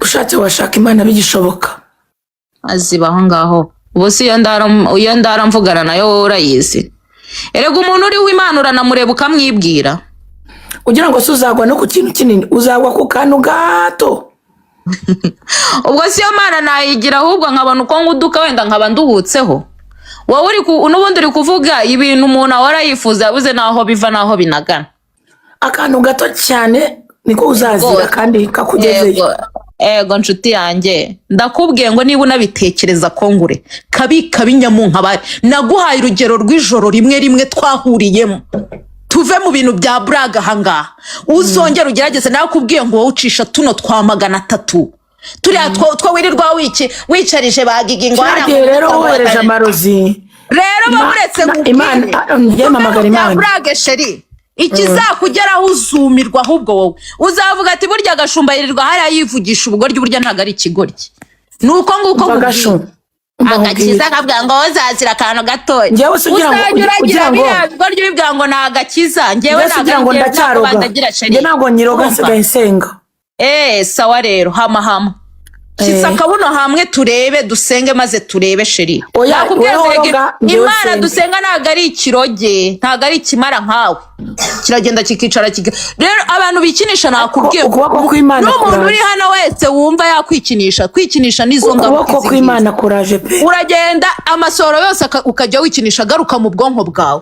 ushatse washaka Imana bigishoboka. Aziba aho ngaho. Ubu si iyo ndara mvugana nayo wowe urayizi. Erega umuntu uri w'Imana uranamureba ukamwibwira. Ugira ngo se uzagwa no ku kintu kinini, uzagwa ku kantu gato. Ubwo si yo Mana nayigira, ahubwo nkabona uko nguduka wenda nkaba nduhutseho. Wowe n'ubundi uri kuvuga ibintu umuntu ahora yifuza yabuze naho biva naho binagana. Akantu gato cyane niko uzazira kandi kakugezeyo. Ego nshuti yanjye, ndakubwiye ngo niba unabitekereza kongure kabi nyamunkabari, naguhaye urugero rw'ijoro rimwe twahuriyemo. Tuve mu bintu bya braga hangaha. Uzongera ugerageze, nakubwiye ngo wowe ucisha tuno twa 300. Turiya two wirirwa wicarije bagigi ngo rero wohereje amarozi. Rero bamuretse Imana yemamagara Imana. Braga sheri. Ikizakugeraho uzumirwa, ahubwo wowe uzavuga ati burya agashumba yirirwa hariya yivugisha ubugoryi, burya ntago ari ikigoryi. Nuko nguko agakiza kabwa ngo uzazira akantu gatoya. Njyewe sugira ngo ubugoryi bibwa ngo nagakiza. Njyewe ntago ndacyaroga. Njye ntago nyiroga nsigaye nsenga. Sawa rero hama Kitsa kabuno hamwe turebe dusenge maze turebe sheri. Imana dusenga ntago ari ikiroge, ntago ari ikimara nkawe. Kiragenda kikicara rero abantu bikinisha nakubwiye n'umuntu uri hano wese wumva yakwikinisha nizo ngabo. Ukuboko kw'Imana kuraje pe. Uragenda amasoro yose ukajya wikinisha, garuka mu bwonko bwawe.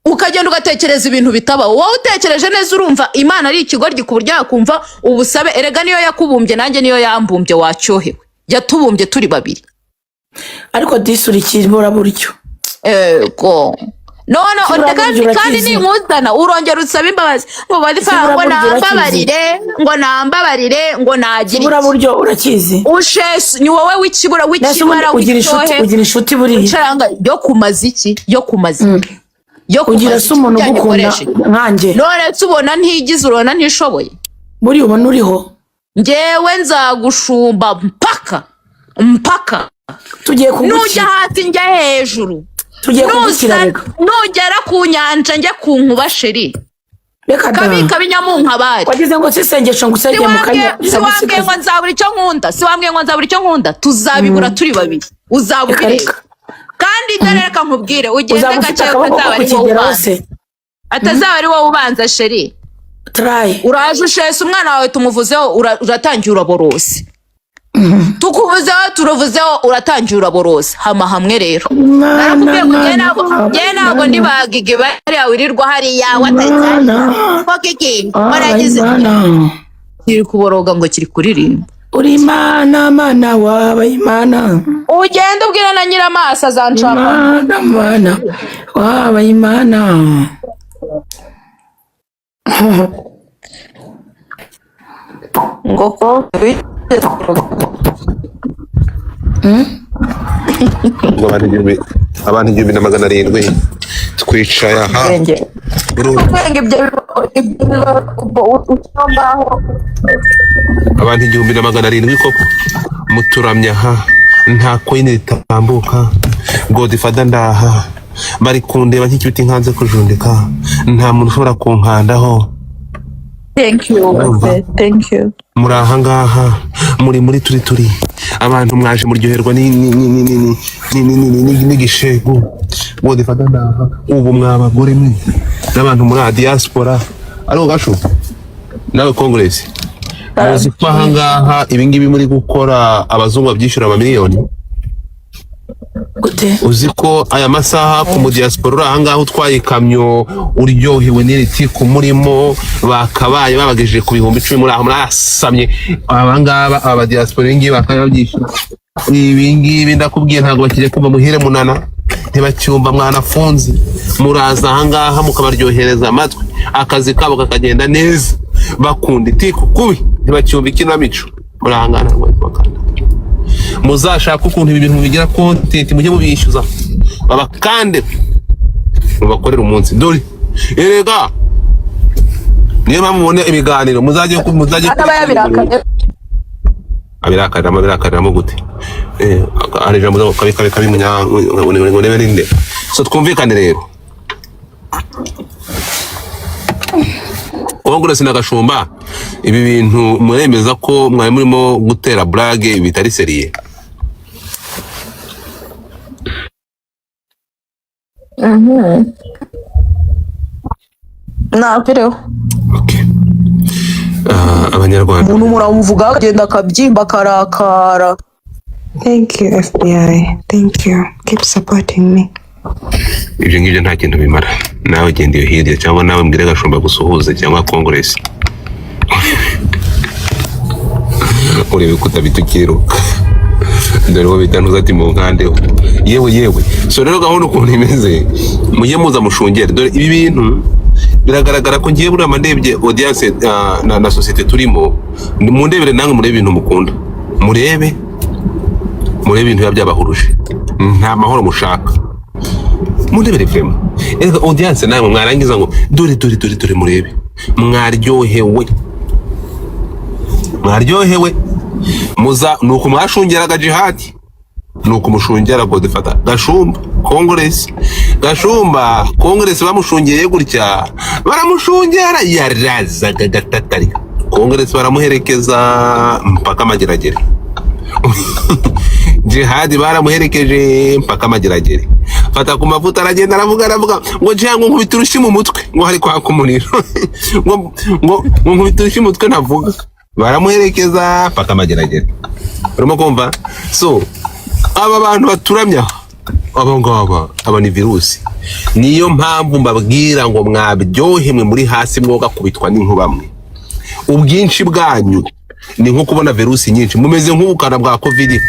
Ukagenda ugatekereza ibintu bitabaho. Wowe utekereje neza urumva Imana ari ikigoryi ku buryo yakumva ubusabe. Erega niyo yakubumbye nanjye niyo yambumbye wacyohewe. Yatubumbye turi babiri. Ariko disuri kibura buryo. Ego. None kandi ni muzana urongera usaba imbabazi. Ngo badifa ngo nambabarire ngo nagira. Kibura buryo urakizi. Ushese ni wowe w'ikibura w'ikimara ugira inshuti buri. Caranga yo kumaziki, yo kumaziki. Ugira se umuntu ugukunda nkanjye. None tubona ntigize urona ntishoboye. Muri ubona uriho. Njyewe nzagushumba mpaka. Tugiye kugukira. Nujya hasi njya hejuru. Tugiye kugukira rega. Nugera ku nyanja njya ku nkuba sheri. Reka da. Kabi nyamunkabari. Wagize ngo sisengesho ngusenge mu kanya. Siwambwiye ngo nzabura icyo nkunda. Tuzabibura turi babiri. Uzabubireka. Kandi reka nkubwire ugende gake utazaba ari wowe ubanza. Atazaba ari wowe ubanza sheri. Try. Uraje ushese umwana wawe tumuvuzeho uratangiye uraborose. Tukuvuzeho turuvuzeho uratangiye uraborose. Hama hamwe rero. Narakubwiye ngo njye ntabwo ndibagige bari awirirwa hariya watayitse. Ko kiki waragize. Kiri kuboroga ngo kiri kuririmba. Uri Imana wabaye Imana. Ugenda ubwira na Nyiramaso azanshaka. Imana wabaye Imana. Ngoko abantu 1700 twicaye aha. Abantu 1700 koko muturamya aha, nta koine ritambuka. Godfather ndaha bari kundeba nk'ikibiti nkanze kujundika, nta muntu ushobora kunkandaho. Thank you. Muri aha ngaha muri turi abantu mwaje muryoherwa n'igishegu. Godfather ndaha ubu mwabagore mwe n'abantu muri diaspora ariko gasho nawe Congress muzi ko aha ngaha ibingibi muri gukora abazungu babyishura amamiliyoni. Uzi ko aya masaha ku mu diaspora uri aha ngaha utwaye ikamyo uryohewe n'iriti ku murimo bakabaye babagejeje ku 10,000 muri aho murasamye. Aba ngaba aba diaspora ibingibi bakababyishura. Ibingibi ndakubwiye ntago bakije kuva muhire munana, ntibacyumva mwanafunze. Muraza aha ngaha mukabaryohereza amatwi, akazi kabo kakagenda neza, bakunda itiko kubi, ntibacyumva ikinamico. Murahangana ngo bakanda. Muzashaka ukuntu ibi bintu bigira content mujye mubishyuza babakande mubakorera umunsi. Dore erega niyo mubone ibiganiro muzajye abirakarira mu gute arija muzo kabi munya ngo nebe ninde. So twumvikane rero Congress na Gashumba ibi bintu muremeza ko mwari murimo gutera blague bitari seriye? Napireho. Okay. Abanyarwanda Umuntu muramuvuga agenda akabyimba karakara. Thank you, FBI. Thank you. Keep supporting me. ibyo ngibyo nta kintu bimara. Nawe genda iyo hirya cyangwa nawe mbwire Gashumba gusuhuza cyangwa Congress. Urebe kutabitukiro. Dore wo bitanuza ati mu nkandeho. Yewe. So rero gahunda ukuntu imeze mujye muza mushungere. Dore ibi bintu biragaragara ko ngiye buriya mandebye audience na societe turimo. Mundebere nange murebe ibintu mukunda. Murebe ibintu byabahuruje. Nta mahoro mushaka. Mundebere vrema. Ega audience namwe mwarangiza ngo dore murebe. Mwaryohewe. Muza nuko mwashungeraga jihad. Nuko mushungera Godfather Gashumba Congress bamushungeye gutya. Baramushungera yarazaga gatatari. Congress baramuherekeza mpaka mageragere. Jihad baramuherekeje mpaka mageragere. Fata ku mavuta aragenda aravuga ngo jango nkubiturushi mu mutwe ngo hari kwa kumuniro. ngo nkubiturushi mu mutwe navuga. Baramuherekeza mpaka mageragere. Urimo kumva? So aba bantu baturamya aba ni virusi. Niyo mpamvu mbabwira ngo mwabyohemwe muri hasi mwoga kubitwa n'inkubamwe. Ubwinshi bwanyu ni nko kubona virusi nyinshi mumeze nk'ubukana bwa covid.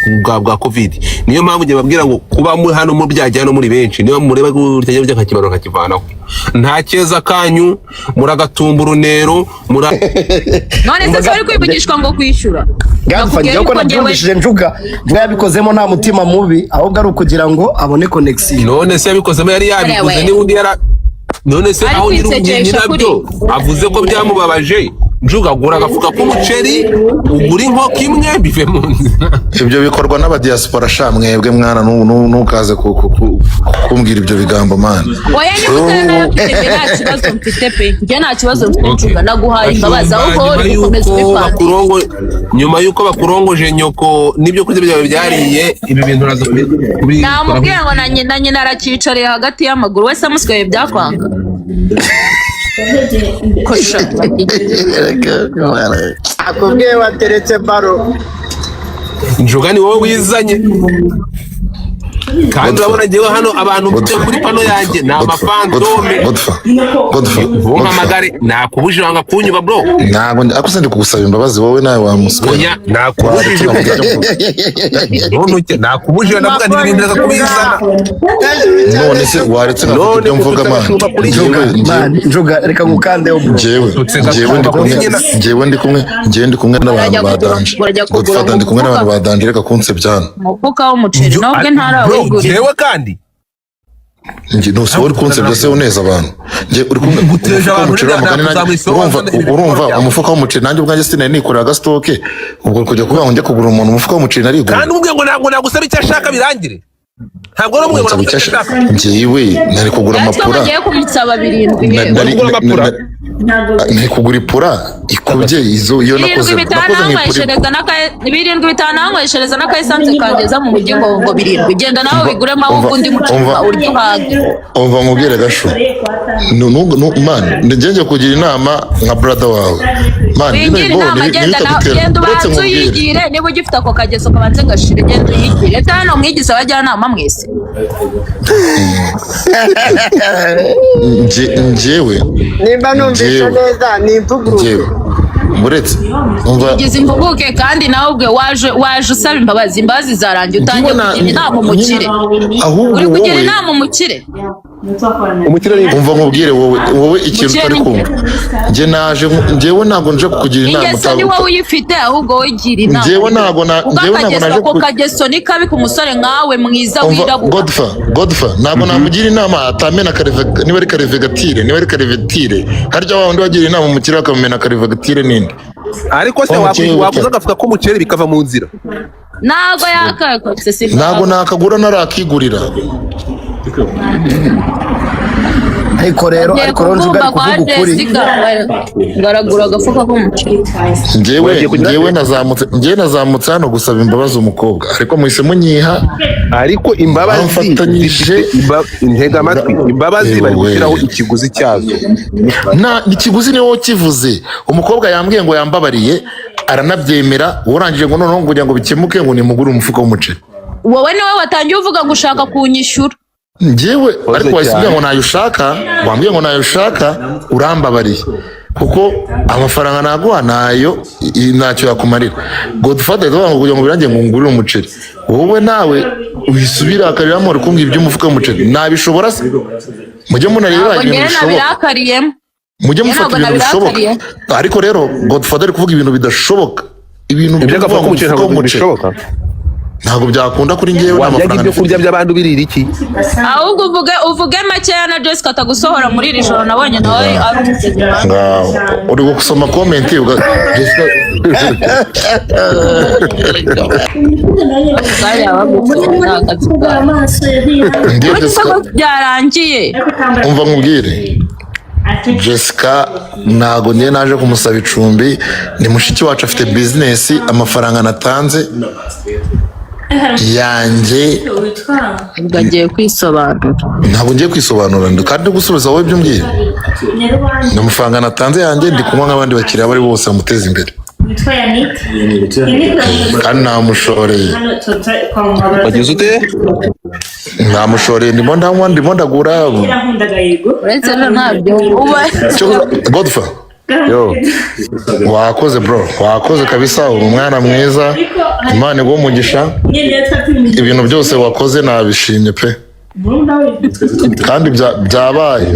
Niyo mpamvu ngiye babwira ngo kuba muri hano mu byajya hano muri benshi niyo mureba gutya bya nkakibaro nkakivanaho. Nta cyeza kanyu muragatumba urunero None se bari kwivugishwa ngo kwishyura. Gafanya ko nabyumvishije njuga yabikozemo nta mutima mubi ahubwo ari ukugira ngo abone connection. None se yabikozemo yari yabikoze ni undi yara. None se aho nyiri nabyo avuze ko byamubabaje. Njuga gura agafuka k'umuceri ugura inkoko imwe bive mu nzira. Ibyo bikorwa n'abadiaspora sha mwebwe mwana nukaze kumbwira ibyo bigambo man. Oya nta kibazo mfite pe. Njye nta kibazo mfite Njuga naguhaye imbabazi aho uri gukomeza ubipanga. Nyuma yuko bakurongoje nyoko nibyo kurya byawe byariye ibi bintu uraza kubi. Namubwiye ngo na nyina arakicariye hagati y'amaguru wese amusweye byakwanga. Akubwiye wateretse baro. Njuga ni wowe wizanye. Kandi urabona ngewe hano abantu mfite kuri pano yanjye ni amafantome. Ntuhamagare nakubujije wanga kunyuba bro. Ntabwo akuse ndi kugusaba imbabazi wowe nawe wamuswe. Oya nakubujije nakubujije ndavuga n'ibintu ndaza kubizana. None se waretse nabyo mvuga man. Njuga reka ngukandeho bro. Njyewe ndi kumwe n'abantu badanje. Godfather ndi kumwe n'abantu badanje reka kunsebyana. Mufuka w'umuceri nabwe ntara Jewe kandi nje no so uri konsebya se uneza abantu nje uri kumwe guteje abantu urumva umufuka w'umuceri nanjye ubwanjye sinari nikorera gastoke ubwo kujya kuba ngo njye kugura umuntu umufuka w'umuceri nari gura kandi ubwe ngo ntabwo nagusaba icyo ashaka birangire ntabwo ari umwe ngo nagusaba icyo ashaka njyewe nari kugura amapura ngiye kumusaba 7 nari kugura ipura ikubye izo iyo nakoze birindwi bitananyweshereza n'akayisanze kageza mu mujyi ngo 7 genda nawe biguremo aho undi mucunga uryo hage umva nkubwire gasho man ndenje kugira inama nka brother wawe man genda ubanze uyigire niba ugifite ako kageso kabanze gashire genda uyigire hano mwigize abajyanama mwese njyewe nimba numvise neza ni imvugo muretse umva ugize imvuguke kandi nawe ubwe waje usaba imbabazi zarangiye utangiye kugira inama umukire uri kugira inama umukire umva nkubwire wowe ikintu utari kumva njyewe ntabwo nje kukugira inama ingeso ni wowe uyifite ahubwo wowe igira inama njyewe ntabwo naje ku kageso ni kabi ku musore nkawe mwiza wirabura Godfather ntabwo namugira inama atamena niba ari karevetire harya wa wundi wagira inama umukire akamena karevetire ninde ariko se wakuza agafuka k'umuceri bikava mu nzira ntabwo yakakotse ntabwo nakagura narakigurira ariko rero njuga ari kuvuga ukuri garagura agafuka k'umuceri. njyewe nazamutse hano gusaba imbabazi umukobwa ariko muhise munyiha ariko imbabazi bamfatanyije intega amatwi imbabazi bari gushyiraho ikiguzi cyazo. ikiguzi niwo kivuze umukobwa yambwiye ngo yambabariye aranabyemera urangije ngo noneho ngo ngo bikemuke ngo nimugure umufuka w'umuceri. Wowe niwe watangiye uvuga ngo ushaka kunyishyura. Njyewe ariko wahise ngo nayo ushaka wambwiye ngo nayo ushaka urambabariye kuko amafaranga naguha nayo ntacyo yakumarira. Godfather yavuga ngo kugira ngo birangiye ngo ngurire umuceri wowe nawe uhisubira akariramo uri kumbwira iby'umufuka w'umuceri nabishobora se mujye munareba ibintu bishoboka mujye mufata ibintu bishoboka ariko rero Godfather ari kuvuga ibintu bidashoboka ibintu by'agafuka w'umuceri ntabwo byakunda kuri njyewe n'amafaranga ibyo kurya by'abantu birira iki ahubwo uvuge makeya na Jessica atagusohora muri iri joro nabonye nawe ari umuceri uri gusoma comment byarangiye umva nkubwire Jessica ntago njye naje kumusaba icumbi ni mushiki wacu afite business amafaranga natanze yanjye ugagiye kwisobanura ntabwo ngiye kwisobanura kandi gusubiza wowe ibyo mbwira ni amafaranga natanze yanjye ndi kunywa nk'abandi bakiriya bari bose bamuteza imbere kandi namushoreye wagize ute namushoreye ndimo ndanywa ndimo ndagura uretse no ntabyo Godfa yo wakoze bro wakoze kabisa uri umwana mwiza Imana iguhe umugisha ibintu byose wakoze nabishimye pe kandi byabaye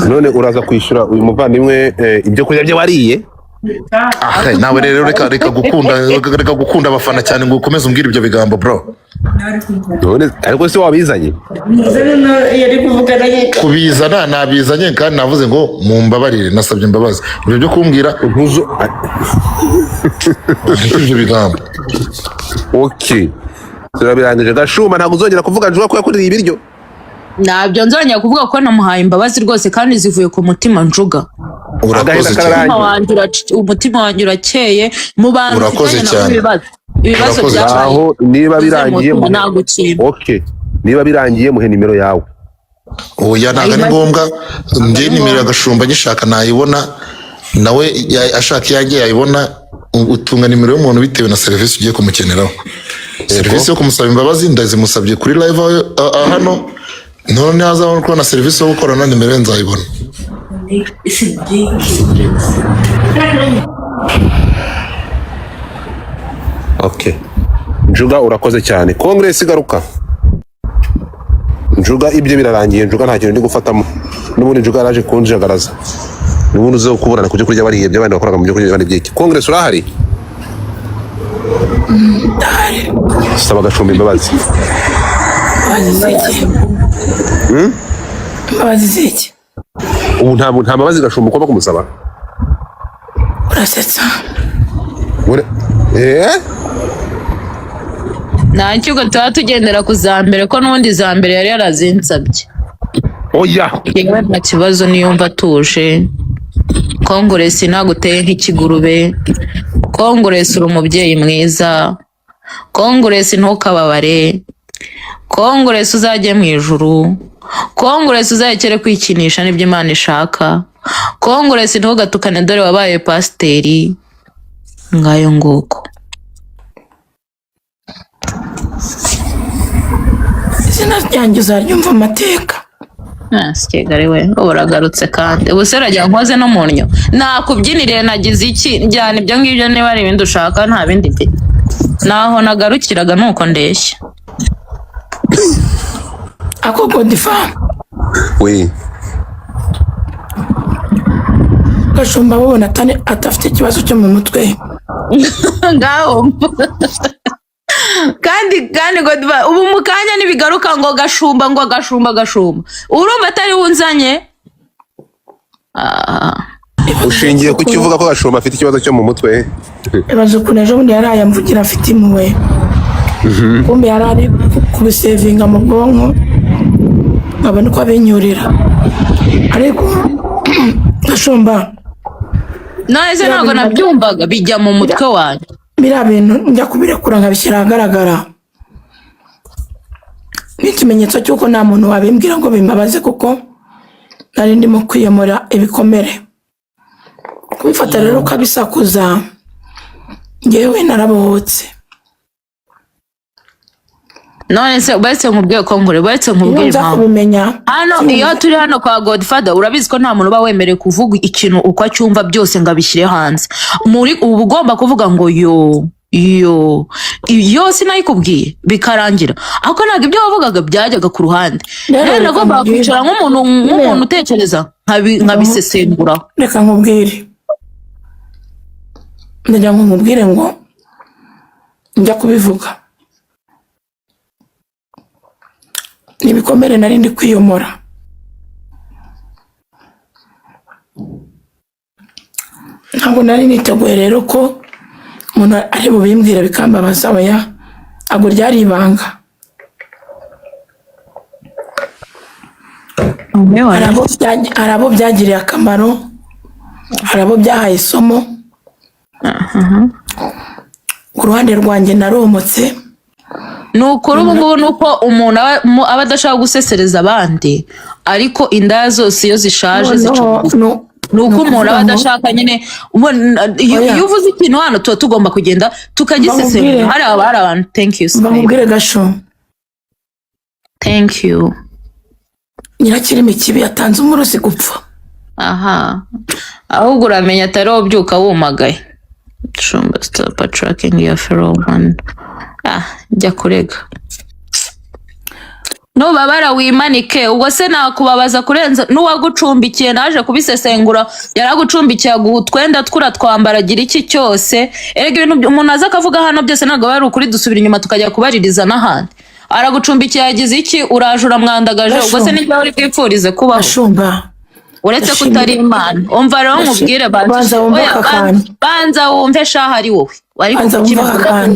none uraza kwishyura uyu muvandimwe ibyo kurya bye wariye nawe rero reka gukunda abafana cyane ngo ukomeze umbwire ibyo bigambo bro none ariko se wabizanye kubizana nabizanye kandi navuze ngo mumbabarire nasabye imbabazi ibyo byo kumbwira ntuzo ibyo bigambo okay turabirangije Gashuma ntabwo uzongera kuvuga Njuga ko yakuriye ibiryo ntabyo nzongera kuvuga ko namuhaye imbabazi rwose kandi zivuye ku mutima Njuga urakoze cyane umutima wanjye urakeye mu bantu urakoze cyane ibibazo byabaye aho niba birangiye okay niba birangiye muhe nimero yawe oya ntabwo ari ngombwa njye nimero ya Gashumba gishaka nayibona nawe ashaka iyanjye yayibona utunga nimero y'umuntu bitewe na serivisi ugiye kumukeneraho serivisi yo kumusaba imbabazi ndazimusabye kuri live hano none hazabona kubona serivisi yo gukorana nimero ye nzayibona okay Njuga urakoze cyane Congress igaruka Njuga ibyo birarangiye Njuga nta kintu ndi gufatamo n'ubundi Njuga yaraje kunjagaraza n'ubundi uze kuburana kujya kurya bariye by'abandi bakoraga mu byo kurya bandi byiki Congress urahari saba Gashumba imbabazi imbabazi ziki ubu nta mbabazi Gashumba uko bakumusaba urasetsa ntacyo tuba tugendera ku za mbere ko n'ubundi za mbere yari yarazinsabye oya yewe nta kibazo niyumva atuje Congress ntabwo uteye nk'ikigurube Congress uri umubyeyi mwiza Congress ntukababare Congress uzajye mu ijuru Congress uzayekere kwikinisha n'ibyo Imana ishaka Congress ntugatukane dore wabaye pasiteri ngayo nguko izina ryanjye uzaryumva amateka sikegare we uragarutse kandi ubu se urajya nkoze no mu nnyo nakubyiniriye nagize iki njyana ibyo ngibyo niba ari ibindi ushaka nta bindi mfite naho nagarukiraga nuko ndeshya ako Godfa we Gashumba babona atafite ikibazo cyo mu mutwe ngaho kandi Godfa ubu mu kanya nibigaruka ngo Gashumba urumva atari wunzanye ushingiye ku kivuga ko Gashumba afite ikibazo cyo mu mutwe ibaze ukuntu ejo bundi yaraye amvugira afite impuhwe kumbe yarari kubisevinga mu bwonko nkabona uko abinyurira ariko gashumba none se ntabwo nabyumvaga bijya mu mutwe wanjye biriya bintu njya kubirekura nkabishyira ahagaragara n'ikimenyetso cy'uko nta muntu wabimbwira ngo bimbabaze kuko nari ndimo kwiyomora ibikomere kubifata rero ukabisakuza ngewe narabohotse none se ubetse nkubwiye ko nkure ubetse nkubwiye nza impamvu kubimenya hano iyo turi hano kwa Godfather urabizi ko nta muntu uba wemerewe kuvuga ikintu uko acyumva byose ngo abishyire hanze muri ubu ugomba kuvuga ngo yo sinayikubwiye bikarangira ariko ntabwo ibyo wavugaga byajyaga ku ruhande rero nagomba kwicara nk'umuntu utekereza nkabisesengura reka nkubwire ndagira ngo nkubwire ngo njya kubivuga nibikomere nari ndi kwiyomora ntabwo nari niteguye rero ko umuntu ari bubimbwira bikambabaza oya ntabwo ryari ibanga hari abo byagiriye akamaro hari abo byahaye isomo ku ruhande rwanjye naromotse ni ukuri ubu ngubu ni uko umuntu aba adashaka gusesereza abandi ariko indaya zose iyo zishaje zica bugufi ni uko umuntu aba adashaka nyine iyo uvuze ikintu hano tuba tugomba kugenda tukagisesengura hari abantu thank you bamubwire gasho thank you nyirakirimi kibi yatanze umurozi gupfa aha ahubwo uramenya atari wo byuka wumagaye shumba stop tracking your fellow one jya kurega nubabara wimanike ubwo se nakubabaza kurenza n'uwagucumbikiye naje kubisesengura yaragucumbikiye aguha utwenda twambara gira iki cyose erega ibintu umuntu aza akavuga hano byose ntabwo bari ukuri dusubira inyuma tukajya kubaririza n'ahandi aragucumbikiye yagize iki uraje uramwandagaje ubwo se n'ibyo uri bwipfurize kubaho ashumba uretse kutari imana umva rero nkubwire banza wumve shaho ari wowe wari kukivuga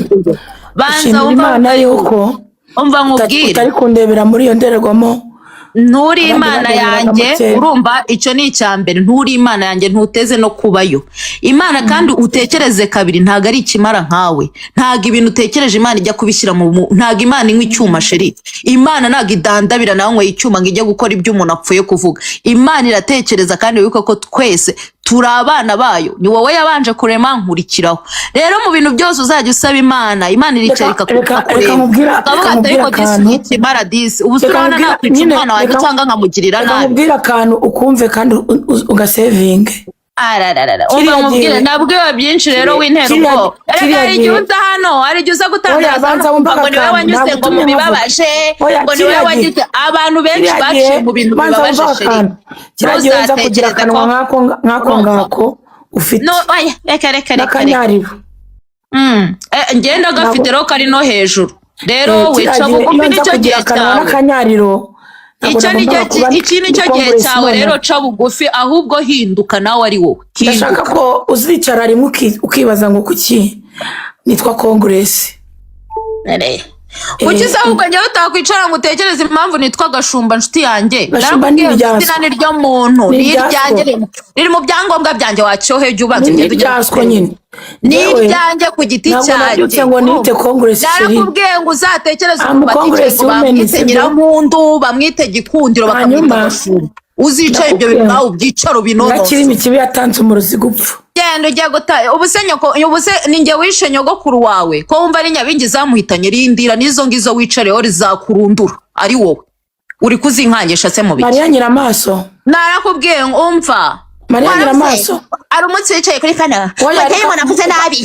banza wumva yuko umva nkubwire utari kundebera muri iyo ndorerwamo nturi imana yanjye urumva icyo ni icyambere nturi imana yanjye ntuteze no kubayo imana kandi utekereze kabiri ntago ari ikimara nkawe ntago ibintu utekereje imana ijya kubishyira ntago imana inywa icyuma sheri imana ntago idandabira nawe ngo icyuma ngo ijye gukora ibyo umuntu apfuye kuvuga imana iratekereza kandi wibuke ko twese turi abana bayo ni wowe yabanje kurema nkurikiraho rero mu bintu byose uzajya usaba imana iricara ikakureba ariko disi ikimara disi ubu urabona nakwica umwana wawe cyangwa nkamugirira nabi nkubwira akantu ukumve kandi ugasevinge umva nkubwire nabwiwe byinshi rero w'intero ubwo hari igihe uza hano hari igihe uza gutangaza ngo niwe wanyuze ngo mu bibabaje ngo niwe wagize abantu benshi baciye mu bintu bibabaje sheri kiragiye nza kugira akanwa nk'ako ngako ufite reka n'akanyariro ngenda gafite rero kari no hejuru rero wica bugufi nicyo gihe cyawe iki nicyo gihe cyawe rero ca bugufi ahubwo hinduka nawe ari wowe ndashaka ko uzicara rimwe ukibaza ngo kuki nitwa konguresi kuki se ahubwo njyewe utakwicara ngo utekereze impamvu nitwa gashumba nshuti yanjye gashumba ni izina ni ryo muntu ni iryanjye riri mu byangombwa byanjye wacyoheye ujya ubanza ugenda ujya nyine ni iryanjye ku giti cyanjye ngo nite konguresi narakubwiye ngo uzatekereze ukuntu batekereza bamwite nyirampundu bamwite gikundiro bakamwita gashumba uzica ibyo bintu nawe ubyicaro binonoze nakirimi kibi yatanze umurozi gupfa genda ujya gutaha ubuse ninjye wishe nyogokuru wawe ko wumva ari nyabingi zamuhitanye rindira n'izo ngizo wicareho rizakurundura ari wowe uri kuzinkangisha se mu biki Mariya Nyiramaso narakubwiye ngo umva Mariya Nyiramaso ari umunsi wicaye kuri kana wateye umuntu avuze nabi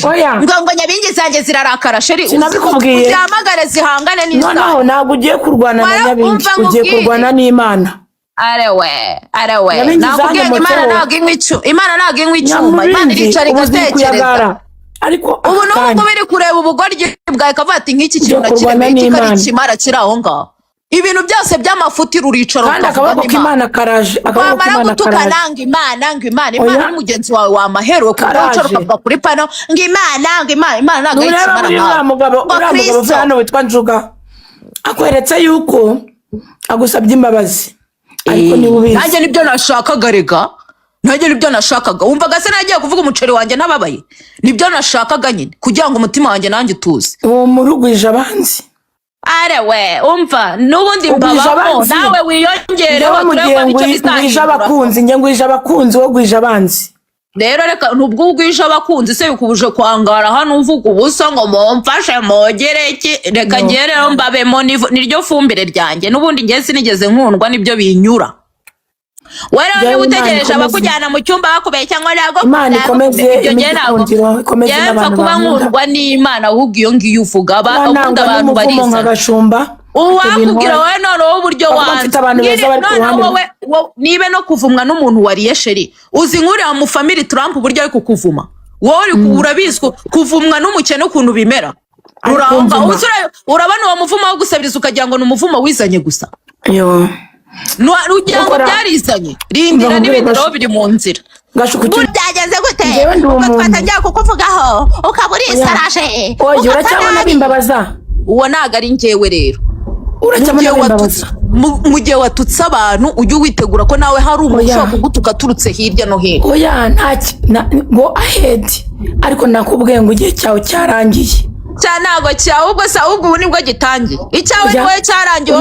ngo nyabingi zanjye zirarakara sheri uzihamagare zihangane n'isaha noneho ntabwo ugiye kurwana na nyabingi ugiye kurwana n'Imana arewe nakubwiye ngo imana ntabwo inywa icyuma imana iricara igatekereza ariko ubu n'ubwo biri kureba ubugoryi bwawe kavuga ati nk'iki kintu nakiremeye kikari ikimara kiri aho ngaho ibintu byose by'amafuti ruricara kandi akaboko k'Imana karaje wamara gutukana ngo imana ni mugenzi wawe wamaherewe kuko wicara ukavuga kuri pano ngo imana ntabwo ari ikimara nkawe uriya mugabo hano witwa Njuga akweretse yuko agusabye imbabazi ariko niba ubizi nanjye nibyo nashakaga rega nanjye nibyo nashakaga wumvaga se nagiye kuvuga umuceri wanjye ntababaye nibyo nashakaga nyine kugira ngo umutima wanjye nanjye utuze uwo murugwije abanzi arewe umva n'ubundi mbabamo nawe wiyongereho turebe ko icyo ngwije abakunzi njye ngwije abakunzi wo gwije abanzi rero reka nubwo ugwije abakunzi se bikubuje kwangara hano uvuga ubusa ngo mumfashe mogere iki reka ngiye rero mbabemo niryo fumbire ryanjye n'ubundi ngiye sinigeze nkundwa nibyo binyura wera niba utegereje abakujyana mu cyumba bakubeye cyangwa nago Imana ikomeze imikundiro ikomeze n'abantu kuba nkundwa n'Imana ahubwo iyo ngiyo uvuga abakunda abantu bariza uwakubwira wowe noneho uburyo wanze wowe nibe no kuvumwa n'umuntu wariye sheri uzi nk'uriya mu family Trump uburyo ari kukuvuma wowe urabizwa kuvumwa n'umukene ukuntu bimera urabona uwo muvumo wo gusabiriza ukagira ngo ni umuvumo wizanye gusa ugira ngo byarizanye rindira n'ibindi rero biri mu nzira byageze gute ugafata njya kukuvugaho ukaba urisarashe uracyabona bimbabaza uwo ntago ari njyewe rero mu gihe watutse abantu ujye witegura ko nawe hari umuntu ushobora kugutuka aturutse hirya no hino oya ngo ahedi ariko nakubwiye ngo igihe cyawe cyarangiye ntago cyawe ubwo se ahubwo ubu nibwo gitangiye icyawe niwe cyarangiye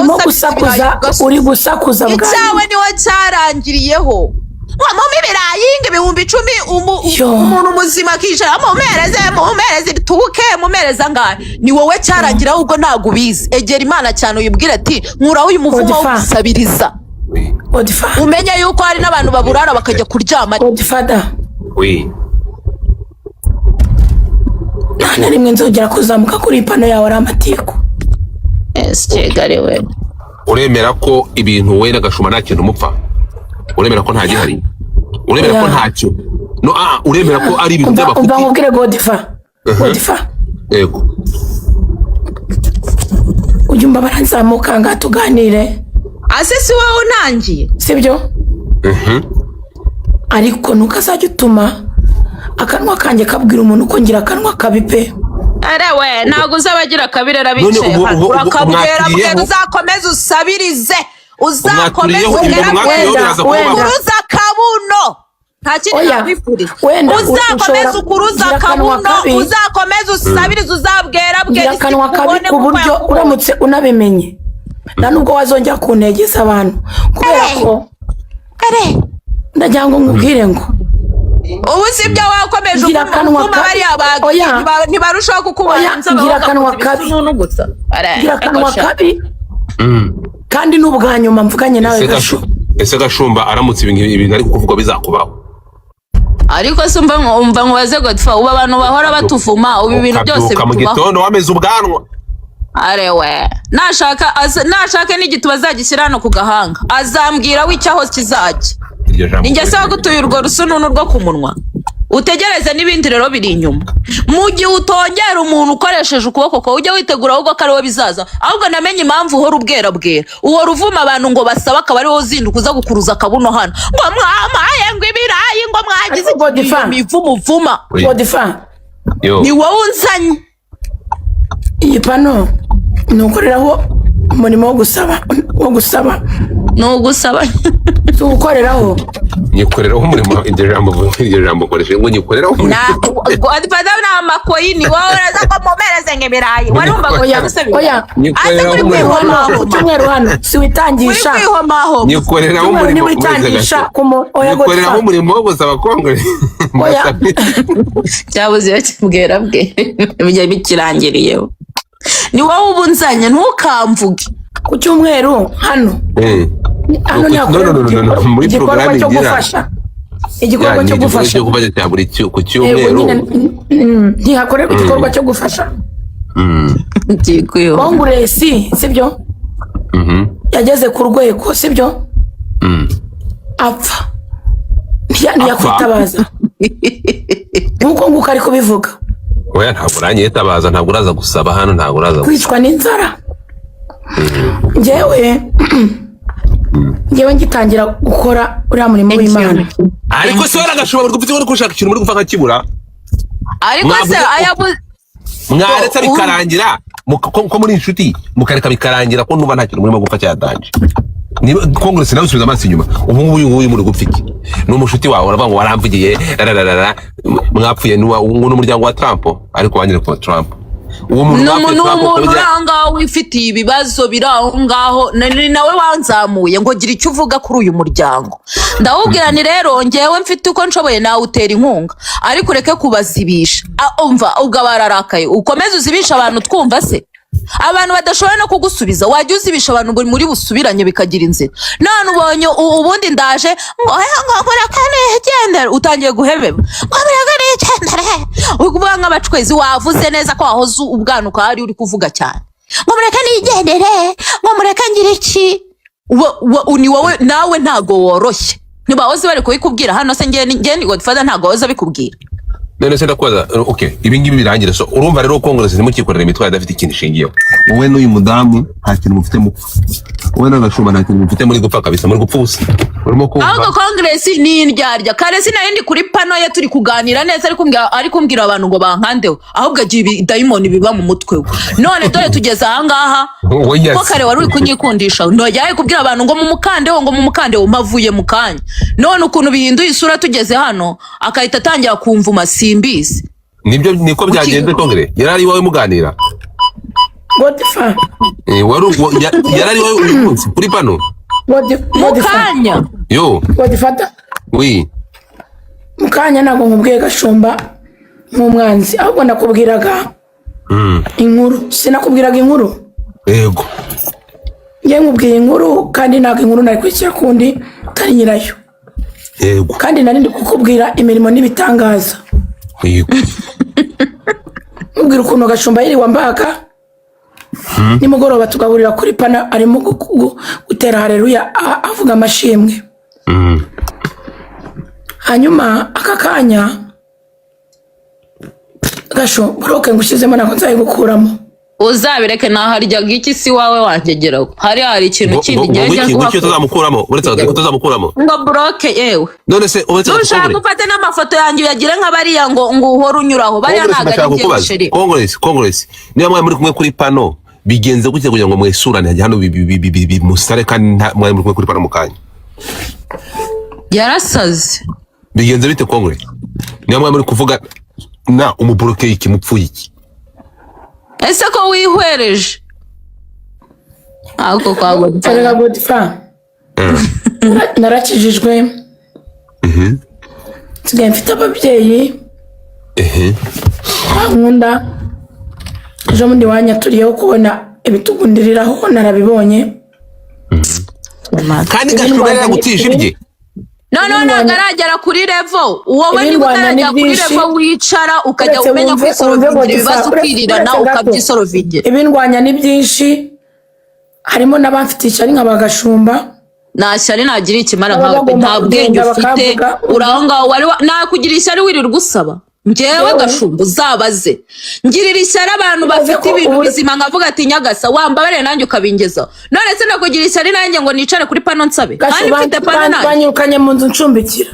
uri gusakuza bwawe icyawe niwe cyarangiriyeho wamome ibirayi ibihumbi 10 umuntu muzima akicara mumereze tuke mumereza ngahe ni wowe cyarangira ahubwo ntago ubizi egera Imana cyane uyibwire ati nkuraho uyu muvumo wo gusabiriza umenye yuko hari n'abantu baburara bakajya kuryama nta rimwe nzongera kuzamuka kuri ipano yawe ari amatiku kegare we uremera ko ibintu we n'agashuma nta kintu mupfa uremera ko nta gihari uremera ko ntacyo uremera ko ari ibintu by'abafuti umva nkubwire Godifa yego ujya umva baranzamuka ngaha tuganire ase si wowe unangiye sibyo ariko ntukazajya utuma akanwa kanjye kabwira umuntu ko ngira akanwa kabi pe arewe ntabwo uzabagira kabirera bicaye hano urakabwira bwira uzakomeze usabirize uzakomeze ukuruza akabuno nta kindi nakwifuriza uzakomeze ukuruza akabuno uzakomeze usabirize uzabwira ngira akanwa kabi ku buryo uramutse unabimenye nta nubwo wazongera kuntegeza abantu kubera ko ndagira ngo nkubwire ngo ubu si ibyo wakomeje umuvuma bariya baga ntibarushaho kukubona ngira akanwa kabi ngira akanwa kabi kandi n'ubwa nyuma mvuganye nawe ese gashumba aramutse ibintu ari kuvuga bizakubaho ariko se umva nkubaze Godfa ubu abantu bahora batuvuma ubu ibintu byose bitubaho mu gitondo wameze ubwanwa arewe nashaka n'igiti bazagishyira hano ku gahanga azambwira w'icyaho kizajya ninjye se wagutuye urwo rusununu rwo ku munwa utegereze n'ibindi rero biri inyuma mu gihe utongera umuntu ukoresheje ukuboko kwawe ujya witegura ahubwo ko ariwe bizaza ahubwo namenye impamvu uhora ubwera uwo ruvuma abantu ngo basaba akaba ariwo uzinduka uza gukuruza akabuno hano ngo mwamaye ngo ibirayi ngo mwagize imivumuvuma ni wowe unzanye iyi pano ni ukoreraho umurimo wo gusaba ni ugusaba tuwukoreraho nyikoreraho umurimo iryo jambo koresheje ngo nyikoreraho Godfather na makoyini wowe uraza ko mumereze nk'ibirayi warumva ngo yagusabira ase kuri kwihoma cyumweru hano si witangisha nyikoreraho umurimo nyikoreraho umurimo wo gusaba kongere cyabuze iyo kibwera bijya bikirangiriyeho ni wowe ubunzanye ntukamvuge ku cyumweru hano muri igikorwa cyo gufasha igikorwa cyo gufasha ku cyumweru ntihakorerwa igikorwa cyo gufasha konguresi sibyo yageze ku rwego sibyo apfa ntiyakwitabaza nk'uko nguko ari kubivuga oya ntabwo uranyitabaza ntabwo uraza gusaba hano ntabwo uraza kwicwa n'inzara njyewe ngitangira gukora uriya murimo w'Imana ariko se waragashobora gufite ngo gushaka ikintu muri gupfa nkakibura ariko se mwaretse bikarangira ko muri inshuti mukareka bikarangira ko nuba nta kintu murimo gupfa cyadanje niba Congress nawe usubiza amaso inyuma ubu ngubu muri gupfiki n'umushuti wawe uravuga ngo waramvugiye mwapfuye n'umuryango wa Trump ariko wanyere ko Trump uwo muntu uranga wifitiye ibibazo biraho ngaho nawe wanzamuye ngo gira icyo uvuga kuri uyu muryango ndawubwira ni rero ngewe mfite uko nshoboye nawe utera inkunga ariko ureke kubazibisha umva ugabararakaye ukomeze uzibisha abantu twumva se abantu badashobora no kugusubiza wajya uzibisha abantu muri busubiranye bikagira inzira none ubonye ubundi ndaje ngo murekane gendera utangiye guhebeba ngo murekane gendera uvuga nk'abacwezi wavuze neza ko wahoze ubwanuka hari uri kuvuga cyane ngo murekane igendere ngo mureke ngire iki ni wowe nawe ntago woroshye ntibahoze bari kubikubwira hano se ngeni Godfather ntago wahoze bikubwira none se ndakwaza okay ibi ngibi birangira so urumva rero Congress ntimukikorera imitwaro idafite ikintu ishingiyeho wowe n'uyu mudamu nta kintu mufite mupfa wowe n'agashumba nta kintu mufite muri gupfa kabisa muri gupfa ubusa urimo kumva ahubwo Congress ni indyarya kare sinayindi kuri pano ye turi kuganira neza ari kumbwira abantu ngo bankandeho ahubwo agiye diamond biba mu mutwe we none dore tugeze ahangaha ko kare wari uri kunyikundisha nojyaye kubwira abantu ngo mu mukandeho mavuye mu kanya none ukuntu bihinduye isura tugeze hano akahita atangira kumva simbizi nibyo niko byagenze Congress yarari wawe muganira Godfather yarari wawe umunsi kuri pano mukanya yo Godfather oui mukanya ntabwo nkubwiye gashumba nk'umwanzi ahubwo nakubwiraga inkuru sinakubwiraga inkuru yego ngiye nkubwiye inkuru kandi ntabwo inkuru nari kwishyira kundi atari nyirayo yego kandi nari ndi kukubwira imirimo n'ibitangaza yego nkubwira ukuntu gashumba yiriwe ambaga nimugoroba tugaburira kuri pana arimo gutera haleluya avuga amashimwe hanyuma aka kanya gasho broke ngushyizemo nako nzaye gukuramo uzabireke naharyaga iki si wawe wangegeraho hari ikintu kindi njya guha cyo tuzamukuramo uretse tuzamukuramo ngo broke yewe none se uretse ushaka gufata n'amafoto yanjye uyagire nk'abariya ngo uhora unyuraho bariya ntago ari byinshi Congress niba mwari muri kumwe kuri pano bigenze gutya kugira ngo mwesurane hajya hano musare kandi mwari muri kumwe kuri pano mukanya yarasaze bigenze bite Congress niba mwari muri kuvuga na umubroke iki mupfuye iki ese ko wihwereje ako kwago Farega Godfather narakijijwe nsigaye mfite ababyeyi nkunda ejo bundi wanyaturiyeho kubona ibitugundiriraho narabibonye kandi gashobora gutisha irye none ntagaragera kuri level wowe niba utarajya kuri level wicara ukajya umenya kwisorovingira ibibazo ukirirana ukabyisorovingera ibindwanya ni byinshi harimo n'abamfitisha ari nk'abagashumba nashyari nagira ikimara nkawe nta bwenge ufite uraho ngaho wari nakugira ishyari wirirwa usaba njyewe gashumba uzabaze ngirira ishyari abantu bafite ibintu bizima nkavuga ati nyagasa wambabare nanjye ukabingezaho none se nakugira ishyari nanjye ngo nicare kuri pano nsabe kandi mfite pano nanjye banyirukanye mu nzu ncumbikira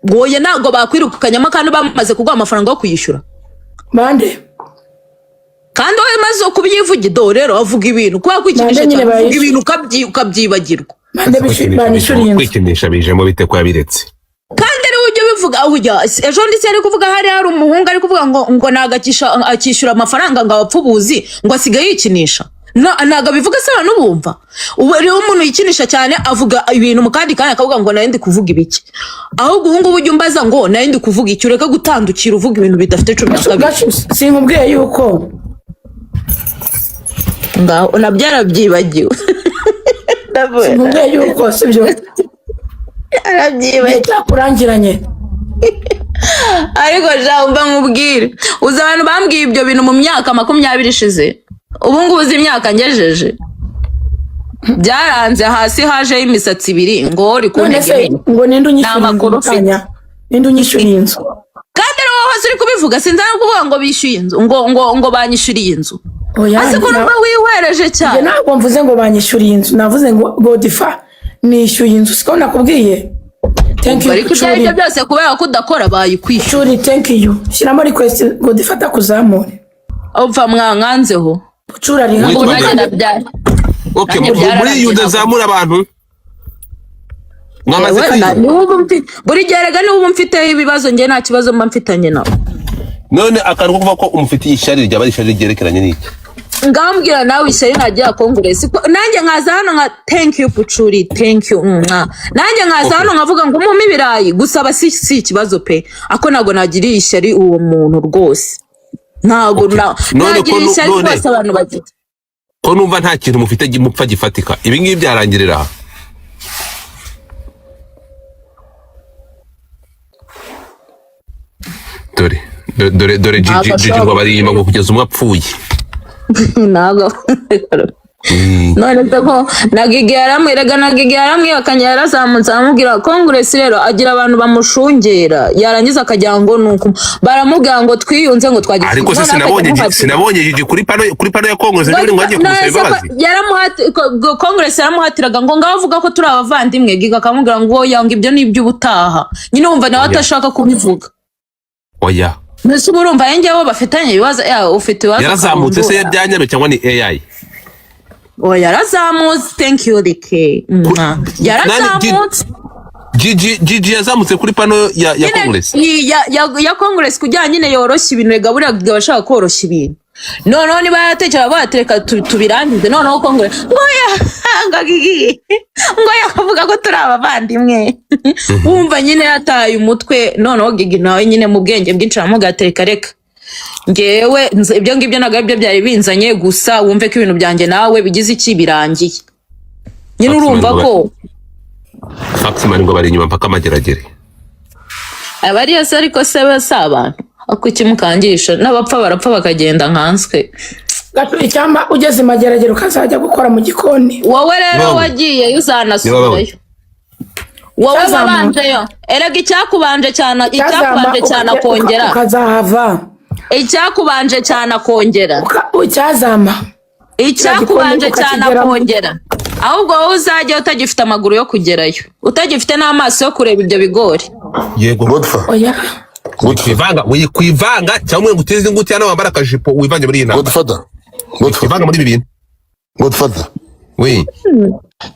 goye ntabwo bakwirukanyamo kandi bamaze kuguha amafaranga yo kuyishyura bande kandi wowe maze kubyivugira do rero avuga ibintu kuba kwikinisha cyane uvuga ibintu ukabyibagirwa kwikinisha bijemo bite ko yabiretse kandi ari ujye bivuga ujya ejo ndetse ari kuvuga hari umuhungu ari kuvuga ngo akishyura amafaranga ngo abapfubuzi ngo asigaye yikinisha ntago bivuga se abantu bumva ubu rero umuntu yikinisha cyane avuga ibintu mu kandi kanya akavuga ngo nayo ndi kuvuga ibiki ahubwo ubu ngubu ujya umbaza ngo nayo ndi kuvuga iki ureka gutandukira uvuga ibintu bidafite cumi na kabiri sinkubwiye yuko ngaho nabyarabyibagiwe sinkubwiye yuko sibyo arabyibagiwe cyakurangiranye ariko jamba nkubwire uzi abantu bambwiye ibyo bintu mu myaka 20 ishize ubu ngubu uzi imyaka ngejeje byaranze hasi hajeho imisatsi ibiri ngo uri kuntega ibintu ngo ninde unyishyura inzu kandi rero wowe uri kubivuga sinzana kuvuga ngo bishyuye inzu ngo banyishyuriye inzu ase ko numva wihwereje cyane ntabwo mvuze ngo banyishyuriye inzu navuze ngo Godfather nishyuye inzu siko nakubwiye thank you ariko ibyo aribyo Churi. byose kubera ko udakora bayikwishyura. Churi, thank you. Shyiramo request ngo difata kuzamure. Upfa mwanganzeho. Churi ari Witwa Ngo hano. nanjye ndabyara. Okay, Nanjye muri byararangiye iyo udazamura abantu mwamaze Wenda kwiga. buri gihe rega niba mfiteho ibibazo njye nta kibazo mba mfitanye nawe. None akantu ko kuvuga ko umufitiye ishyari ryaba ari ishyari ryerekeranye n'iki? Ngambwira nawe ishyari nagiye Congress nanjye nkaza hano nka thank you Pucuri thank you nanjye nkaza hano nkavuga ngo umumi ibirayi gusaba si ikibazo pe ako nago nagiriye ishyari uwo muntu rwose ntago nagiriye ishyari rwose abantu bagira ko numva nta kintu mufite mupfa gifatika ibi ngibi byarangirira dore Gigi ngo baririmba ngo kugeza umwe apfuye ntago none se ko nagigi yaramwe akanya yarazamutse amubwira Congress rero agira abantu bamushungera yarangiza akajya ngo nuko baramubwira ngo twiyunze ngo twagize ariko se sinabonye Gigi kuri pano ya Congress ngo ngajye kumusaba imbabazi Congress yaramuhatiraga ngo ngavuga ko turi abavandimwe Giga akamubwira ngo yanga ibyo ni iby'ubutaha nyine wumva nawe atashaka kubivuga oya mbese urumva yengewe bafitanye ibibazo ufite ibibazo yarazamutse se byanyaro cyangwa ni AI yarazamutse thank you Dike yarazamutse Gigi yazamutse kuri pano ya Congress ya Congress kugira nyine yoroshya ibintu rega buriya bashaka koroshya ibintu noneho niba yatekera batereka tubirangize noneho Congress ngo yakavuga ko turi abavandimwe wumva nyine yataye umutwe noneho Gigi nawe nyine mu bwenge bwinshi aramugatereka reka ngewe ibyo ngibyo ntabwo aribyo byari binzanye gusa wumve ko ibintu byanjye nawe bigize iki birangiye nyine urumva ko Faxman ngo bari inyuma mpaka amageragere abari yose ariko se abantu ako kimukangisha n'abapfa barapfa bakagenda nkanswe icyamba ugeze mageragere ukazajya gukora mu gikoni wowe rero wagiye uzanasubirayo wowe wabanjeyo erega icyakubanje cyane akongera ukazahava icyakubanje cyane akongera icyazama icyakubanje cyane akongera ahubwo wowe uzajya utagifite amaguru yo kugerayo utagifite n'amaso yo kureba ibyo bigori yego oya wikwivanga cyangwa ngo uteze inguti hano wambara akajipo wivange muri iyi nama wivanga muri ibi bintu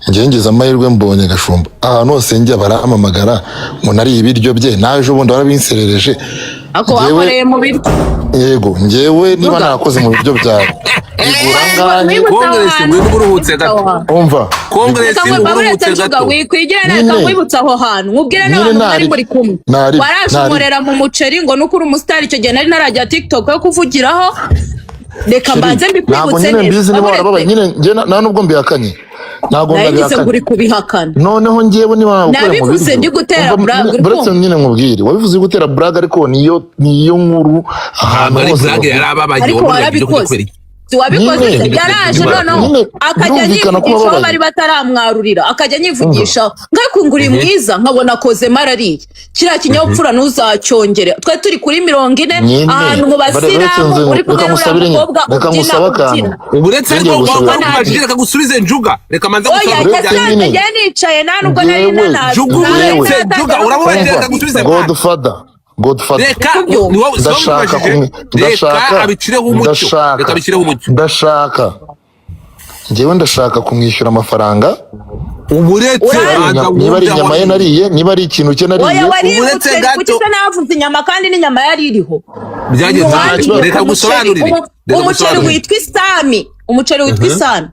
njye ngize amahirwe mbonye Gashumba ahantu hose njya barampamagara ngo nari ibiryo bye nawe ejo bundi warabinserereje ako wakoreye mu biryo yego njyewe niba narakoze mu biryo byawe igura ngahe Congress uruhutse gato umva Congress uruhutse gato wikwigira neza nkwibutsa aho hantu nkubwire n'abantu bari muri kumwe warashumorera mu muceri ngo nuko uri umusitari icyo gihe nari narajya TikTok yo kuvugiraho reka mbanze mbikwibutse neza niba warababaye nyine njye nta nubwo mbihakanye ntabwo mbihakanye uri kubihakana noneho njyewe niba nabivuze ndi gutera brag uretse nyine nkubwire wabivuze gutera brag ariko niyo nkuru ahantu hose brag yarababaye ariko warabikoze wabikoze yaraje noneho akajya nyivugisha bari bataramwarurira akajya nyivugisha ngakunguri mwiza nkabona koze marariye kiriya kinyabupfura ntuzacyongere twe turi kuri 40 ahantu mu basiramu uri kumwe n'umukobwa ubyina uretse ngo wabajije kagusubize njuga reka manza gusaba njye nicaye nta nubwo nari nanazi njuga urabona kagusubize njyewe ndashaka kumwishyura amafaranga uburetse niba ari inyama ye nariye niba ari ikintu cye nariye uburetse gato kuki se navuze inyama kandi n'inyama yari iriho reka gusobanurire umuceri witwa isami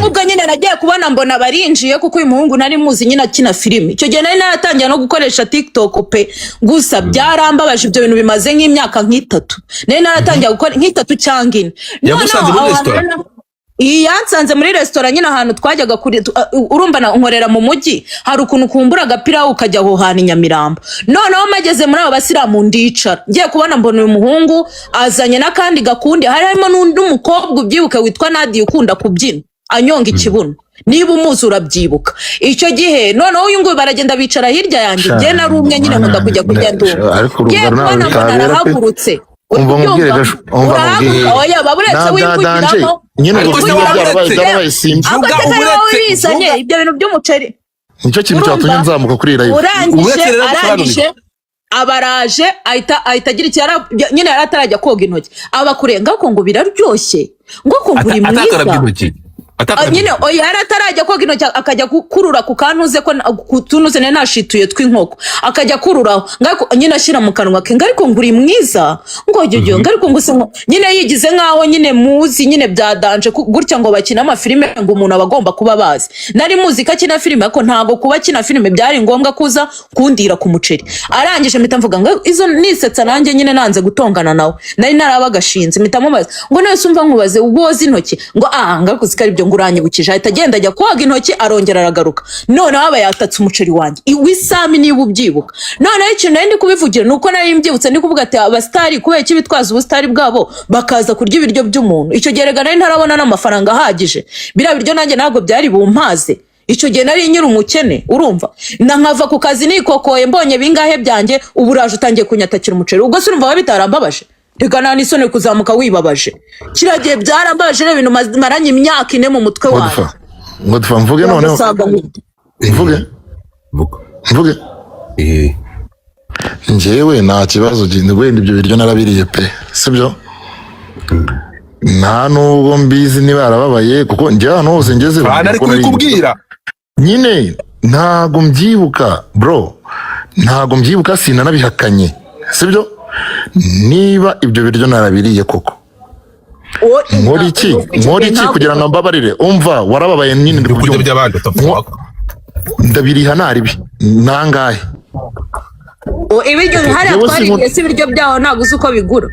ubwo nyine nagiye kubona mbona barinjiye kuko uyu muhungu nari muzi nyine akina filime icyo gihe nari naratangiye no gukoresha TikTok pe gusa byarambabaje ibyo bintu bimaze nk'imyaka nk'itatu nari naratangiye gukora nk'itatu cyangwa ine yansanze muri resitora nyine ahantu twajyaga urumva nkorera mu mujyi hari ukuntu kumbura agapira ukajya aho hantu i Nyamirambo noneho mageze muri abo basiramu ndicara ngiye kubona mbona uyu muhungu azanye n'akandi gakundi harimo n'undi mukobwa ubyibuke witwa Nadia ukunda kubyina anyonga ikibuno niba umuzi urabyibuka icyo gihe noneho uyu nguyu baragenda bicara hirya yanjye njye nari umwe nyine nkunda kujya ndumva ngiye kubona mbona arahagurutse umva mubwire oya baburetse wivugiramo nyine ubuzima byarabaye simba ibyo bintu by'umuceri nicyo kintu cyatumye nzamuka kuri live. arangije abaraje ahita agira iki nyine yari atarajya koga intoki aba kurenga ngo biraryoshye ngo uri mwiza nyine yari atarajya koga intoki akajya kurura ku kantuze ko tunuze nashituye tw'inkoko akajya kururaho nyine ashyira mu kanwa ke ngo ariko ngo uri mwiza ngo jyojyo ngo ariko ngo se nyine yigize nkaho nyine muzi nyine byadanje gutya ngo bakina amafilime ngo umuntu aba agomba kuba bazi nari muzi ko akina filime ariko ntago kuba akina filime byari ngombwa kuza kundira ku muceri arangije mpita mvuga ngo izo nisetsa nanjye nyine nanze gutongana nawe nari narabagashinze mpita mubaza ngo nese umva nkubaze uwoza intoki ngo ngaruko zikari byo nguranyibukije ahita agenda ajya koga intoki arongera aragaruka none aba yatatse umuceri wanjye iwisami niba ubyibuka none ikintu nari ndi kubivugira nuko nari mbyibutse ndi kuvuga ati abastari kubera iki bitwaza ubustari bwabo bakaza kurya ibiryo by'umuntu icyo gihe nari ntarabona n'amafaranga ahagije biriya biryo nanjye ntabwo byari bumpaze icyo gihe nari nyiri umukene urumva nkava ku kazi nikokoye mbonye bingahe byanjye uburaje utangiye kunyatakira umuceri ubwo se urumva bitarambabaje reka nta n'isoni kuzamuka wibabaje kiriya gihe byarambabaje rero ibintu maranye imyaka 4 mu mutwe wawe ngo mvuge noneho mvuge njyewe nta kibazo wenda ibyo biryo narabiriye pe sibyo nta nubwo mbizi niba yarababaye kuko njye hano hose ngeze ari kubikubwira nyine ntago mbyibuka bro ntago mbyibuka sinanabihakanye sibyo niba ibyo biryo narabiriye koko nkora iki kugira ngo mbabarire umva warababaye nyine ndi kurya by'abandi ndabiriha naribi nangahe ibiryo bihari twariye si ibiryo byaho ntabwo uzi uko bigura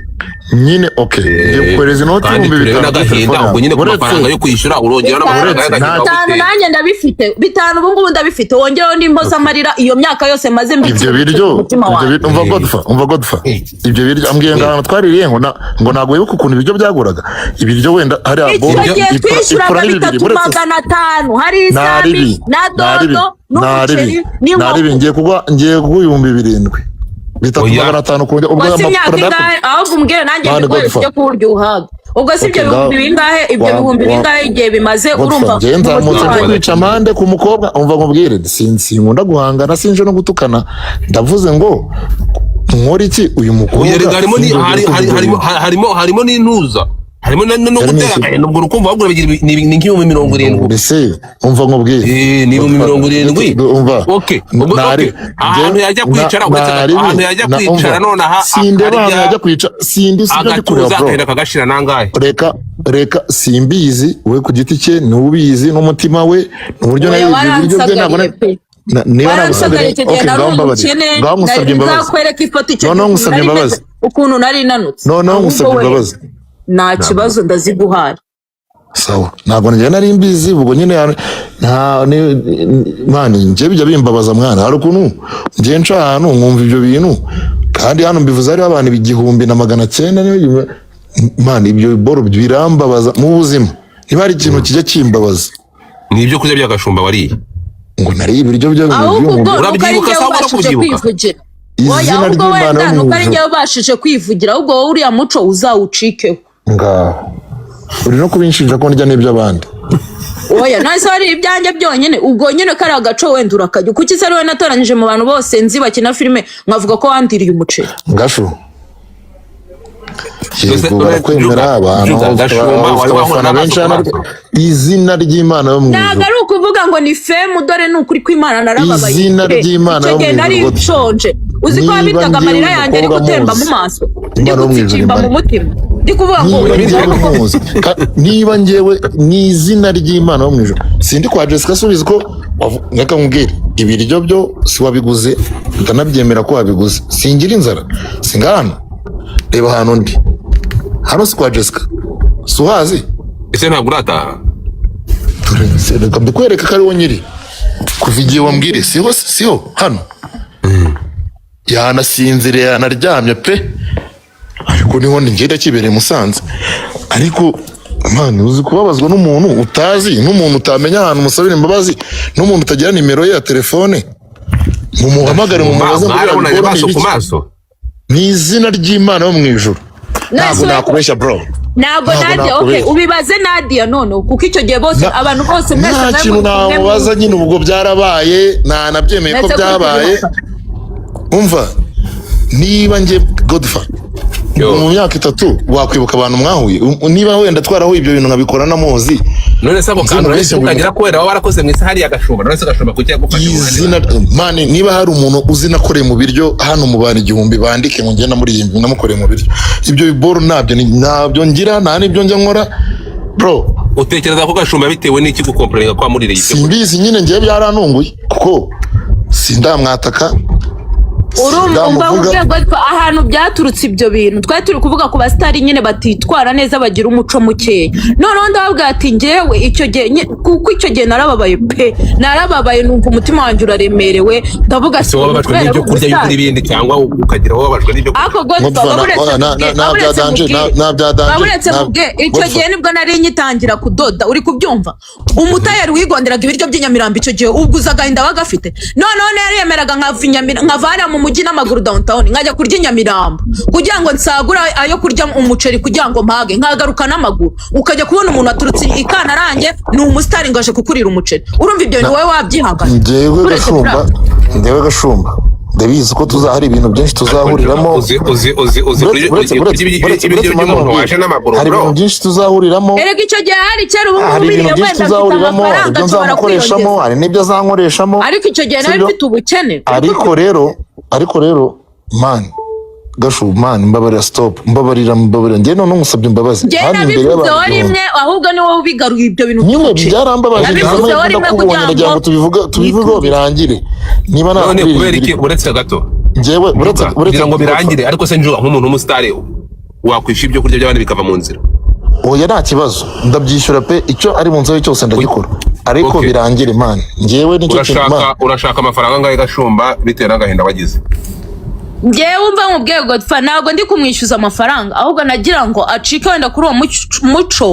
nyine ngiye kuhereza inoti 5,000 ubwo nyine ku mafaranga yo kwishyura urongera n'amafaranga bitanu nanjye ndabifite bitanu ubu ngubu ndabifite wongeraho n'impoza amarira iyo myaka yose maze ibyo biryo umva Godfa ibyo biryo ambwiye ngo ahantu twaririye ngo ntabwo wibuka ukuntu ibiryo byaguraga ibiryo wenda hari icyo gihe twishyuraga 3,500 hari isami na dodo n'umuceri naribi ngiye kugwa 7,000 3,500 kurya ubwo ahubwo umbwire nanjye ndikoreshe kurya uhaga ubwo si ibyo bihumbi bingahe ibyo bihumbi bingahe igihe bimaze urumva nzamutse nje kwica amande ku mukobwa umva nkubwire sinkunda guhangana sinje no gutukana ndavuze ngo nkora iki uyu mukobwa harimo n'intuza harimo no gutera nubwo rukumva ahubwo ni nk'ibihumbi 70 ese umva nkubwire ni 70 umva ahantu yajya kwicara ahantu yajya kwicara none aha sindeba ahantu yajya kwicara sindi sibyo kureba bro akagashira nangahe reka simbizi we ku giti cye nubizi n'umutima we n'uburyo nayo ibiryo bye nabona niba nagusabye ngaho ngusabye imbabazi noneho ngusabye imbabazi ukuntu nari nanutse noneho ngusabye imbabazi nta kibazo ndaziguhara sawa ntabwo njye nari mbizi ubwo nyine mani njye bijya bimbabaza mwana hari ukuntu njye nca ahantu nkumva ibyo bintu kandi hano mbivuze hariho abantu 1,900 mani ibyo boro birambabaza mu buzima niba hari ikintu kijya kimbabaza ni ibyo kurya by'agashumba wariye ngo nari ibiryo byo urabyibuka cyangwa kubyibuka izina ry'Imana yo mu ijuru ubashije kwivugira ahubwo wowe uriya muco uzawucikeho ngaho uri no kubinshinja ko ndya n'iby'abandi oya nase ari ibyanjye byonyine ubwo nyine kari agaco wenda urakajya kuki se ariwe natoranyije mu bantu bose nzi bakina filime nkavuga ko wandiriye umuceri ngashu yego barakwemera abantu abafana benshi izina ry'Imana yo mu ijuru ntabwo ari ukuvuga ngo ni femu dore ni ukuri kw'Imana narababaye izina ry'Imana yo mu ijuru nari nshonje uzi ko wabitaga amarira yanjye ari gutemba mu maso ndi gutsikimba mu mutima ndi kuvuga ngo niba njyewe ni izina ry'Imana yo mu ijuru sindi kwa Jessica subiza ko ngaka nkubwire ibiryo byo si wabiguze ndanabyemera ko wabiguze singira inzara singana reba hano ndi hano si kwa Jessica suhazi ese ntabwo urataha reka mbikwereka ko ari wo nyiri kuva igihe wambwire siho hano yanasinzire yanaryamye pe ariko niho ngenda kibereye Musanze ariko man uzi kubabazwa n'umuntu utazi n'umuntu utamenya ahantu musabira imbabazi n'umuntu utagira nimero ye ya telefone mumuhamagare mu mubaza ku maso ni izina ry'Imana yo mu ijuru ntabwo nakubeshya bro ntabwo Nadia okay ubibaze Nadia none kuko icyo gihe bose abantu bose mwese nta kintu namubaza nyine ubwo byarabaye nabyemeye ko byabaye umva niba nge Godfather mu myaka 3 wakwibuka abantu mwahuye niba wenda twarahuye ibyo bintu nkabikora namuzi none se ako kantu rese ukagira ko wera warakoze mwese hari agashumba none se agashumba kuki yagufasha izina mane niba hari umuntu uzi nakoreye mu biryo hano mu bana 1000 bandike ngo ngenda muri iyi namukoreye mu biryo ibyo biboro nabyo ngira nta nibyo njya nkora bro utekereza ko gashumba bitewe n'iki gukomplainga kwa muri reyite simbizi nyine ngiye byarantunguye kuko sindamwataka urumva urwego ahantu byaturutse ibyo bintu twari turi kuvuga ku basitari nyine batitwara neza bagira umuco mukeya noneho ndababwira ati ngewe icyo gihe kuko icyo gihe narababaye numva umutima wanjye uraremerewe ndavuga si wababajwe n'ibyo kurya y'ukuri ibindi cyangwa ukagira wababajwe n'ibyo ako baburetse mubwe icyo gihe nibwo nari nyitangira kudoda uri kubyumva umutayari wigonderaga ibiryo by'inyamirambo icyo gihe ubguza agahinda bagafite noneho yaremeraga nkavana mu mujyi n'amaguru downtown nkajya kurya inyamirambo kugira ngo nsagura ayo kurya umuceri kugira ngo mpage nkagaruka n'amaguru ukajya kubona umuntu aturutse ikantarange ni umusitari ngaje kukurira umuceri urumva ibyo ni wowe wabyihagaye ndewe gashumba ndabizi ko tuzahari ibintu byinshi tuzahuriramo hari ibintu byinshi tuzahuriramo erega icyo gihe hari kera ubu hari ibintu byinshi tuzahuriramo ibyo nzamukoreshamo hari n'ibyo azankoreshamo ariko icyo gihe nawe mfite ubukene ariko rero man gashu man mbabarira stop mbabarira njye none ngusabye imbabazi hano imbere y'abantu rimwe ahubwo ni wowe ubigaruye ibyo bintu nyine byarambabaje ndakugira ngo tubivuge birangire niba none kubera iki uretse gato njyewe uretse ngo birangire ariko se njuga nk'umuntu w'umusitari wakwisha ibyo kurya by'abandi bikava mu nzira oya nta kibazo ndabyishyura pe icyo ari mu nzu cyose ndagikora ariko birangire man njyewe nicyo urashaka amafaranga angahe gashumba bitewe n'agahinda wagize ngewe umva mu bwego ntabwo ndi kumwishyuza amafaranga ahubwo nagira ngo acike wenda kuri uwo muco